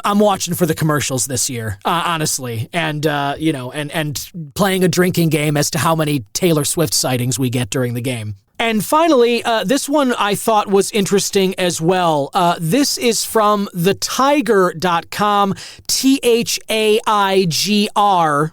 I'm watching for the commercials this year, honestly, and and playing a drinking game as to how many Taylor Swift sightings we get during the game. And finally, this one I thought was interesting as well. This is from thetiger.com, THAIGR.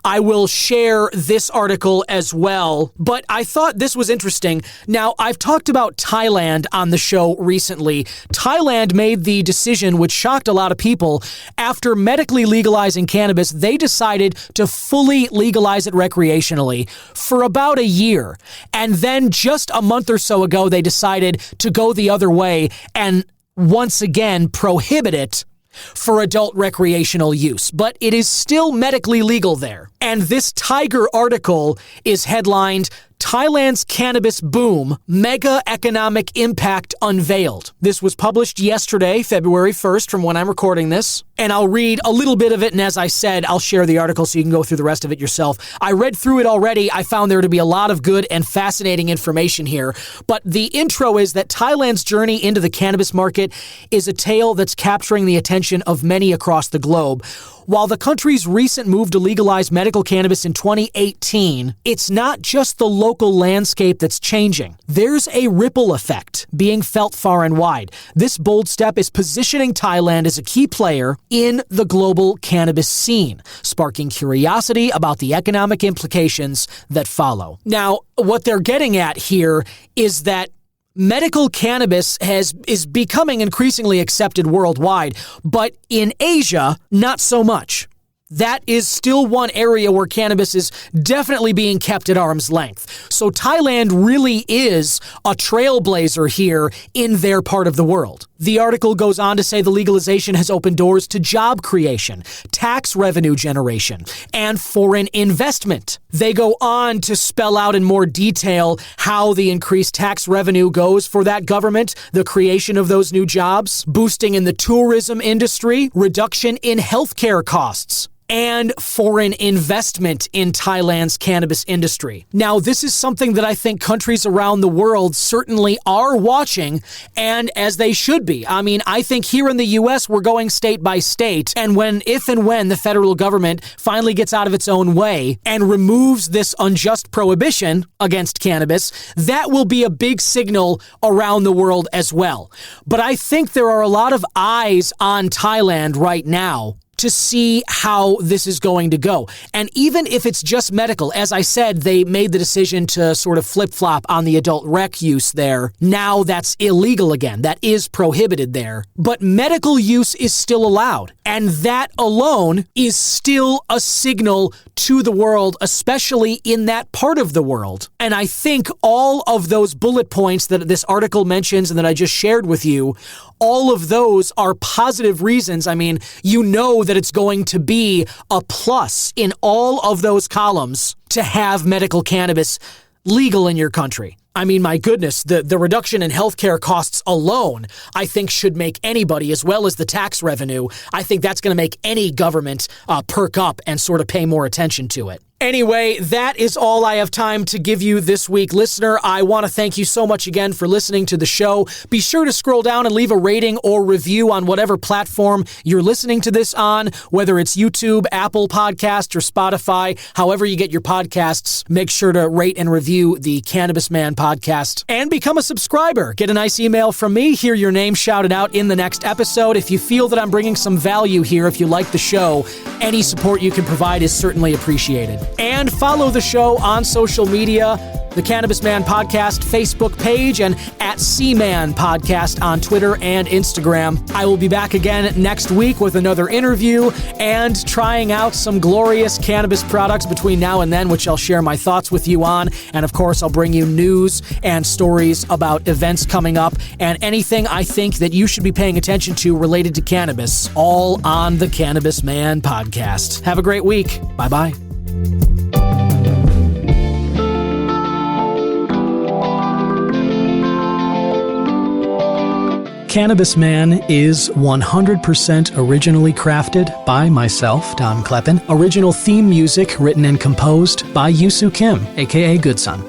I will share this article as well, but I thought this was interesting. Now, I've talked about Thailand on the show recently. Thailand made the decision, which shocked a lot of people. After medically legalizing cannabis, they decided to fully legalize it recreationally for about a year. And then just a month or so ago, they decided to go the other way and once again prohibit it for adult recreational use. But it is still medically legal there. And this Tiger article is headlined, Thailand's Cannabis Boom, Mega Economic Impact Unveiled. This was published yesterday, February 1st, from when I'm recording this. And I'll read a little bit of it, and as I said, I'll share the article so you can go through the rest of it yourself. I read through it already. I found there to be a lot of good and fascinating information here. But the intro is that Thailand's journey into the cannabis market is a tale that's capturing the attention of many across the globe. While the country's recent move to legalize medical cannabis in 2018, it's not just the local landscape that's changing. There's a ripple effect being felt far and wide. This bold step is positioning Thailand as a key player in the global cannabis scene, sparking curiosity about the economic implications that follow. Now, what they're getting at here is that medical cannabis is becoming increasingly accepted worldwide, but in Asia, not so much. That is still one area where cannabis is definitely being kept at arm's length. So Thailand really is a trailblazer here in their part of the world. The article goes on to say the legalization has opened doors to job creation, tax revenue generation, and foreign investment. They go on to spell out in more detail how the increased tax revenue goes for that government, the creation of those new jobs, boosting in the tourism industry, reduction in healthcare costs, and foreign investment in Thailand's cannabis industry. Now, this is something that I think countries around the world certainly are watching, and as they should be. I mean, I think here in the U.S., we're going state by state, and if and when the federal government finally gets out of its own way and removes this unjust prohibition against cannabis, that will be a big signal around the world as well. But I think there are a lot of eyes on Thailand right now to see how this is going to go. And even if it's just medical, as I said, they made the decision to sort of flip-flop on the adult rec use there. Now that's illegal again. That is prohibited there. But medical use is still allowed. And that alone is still a signal to the world, especially in that part of the world. And I think all of those bullet points that this article mentions and that I just shared with you, all of those are positive reasons. I mean, you know that it's going to be a plus in all of those columns to have medical cannabis legal in your country. I mean, my goodness, the reduction in healthcare costs alone, I think, should make anybody, as well as the tax revenue, I think that's going to make any government perk up and sort of pay more attention to it. Anyway, that is all I have time to give you this week. Listener, I want to thank you so much again for listening to the show. Be sure to scroll down and leave a rating or review on whatever platform you're listening to this on, whether it's YouTube, Apple Podcasts, or Spotify. However you get your podcasts, make sure to rate and review the Cannabis Man podcast. And become a subscriber. Get a nice email from me. Hear your name shouted out in the next episode. If you feel that I'm bringing some value here, if you like the show, any support you can provide is certainly appreciated. And follow the show on social media, the Cannabis Man Podcast Facebook page, and at C-Man Podcast on Twitter and Instagram. I will be back again next week with another interview and trying out some glorious cannabis products between now and then, which I'll share my thoughts with you on. And of course, I'll bring you news and stories about events coming up and anything I think that you should be paying attention to related to cannabis, all on the Cannabis Man Podcast. Have a great week. Bye-bye. Cannabis Man is 100% originally crafted by myself, Don Kleppen. Original theme music written and composed by Yusu Kim, aka Good Son.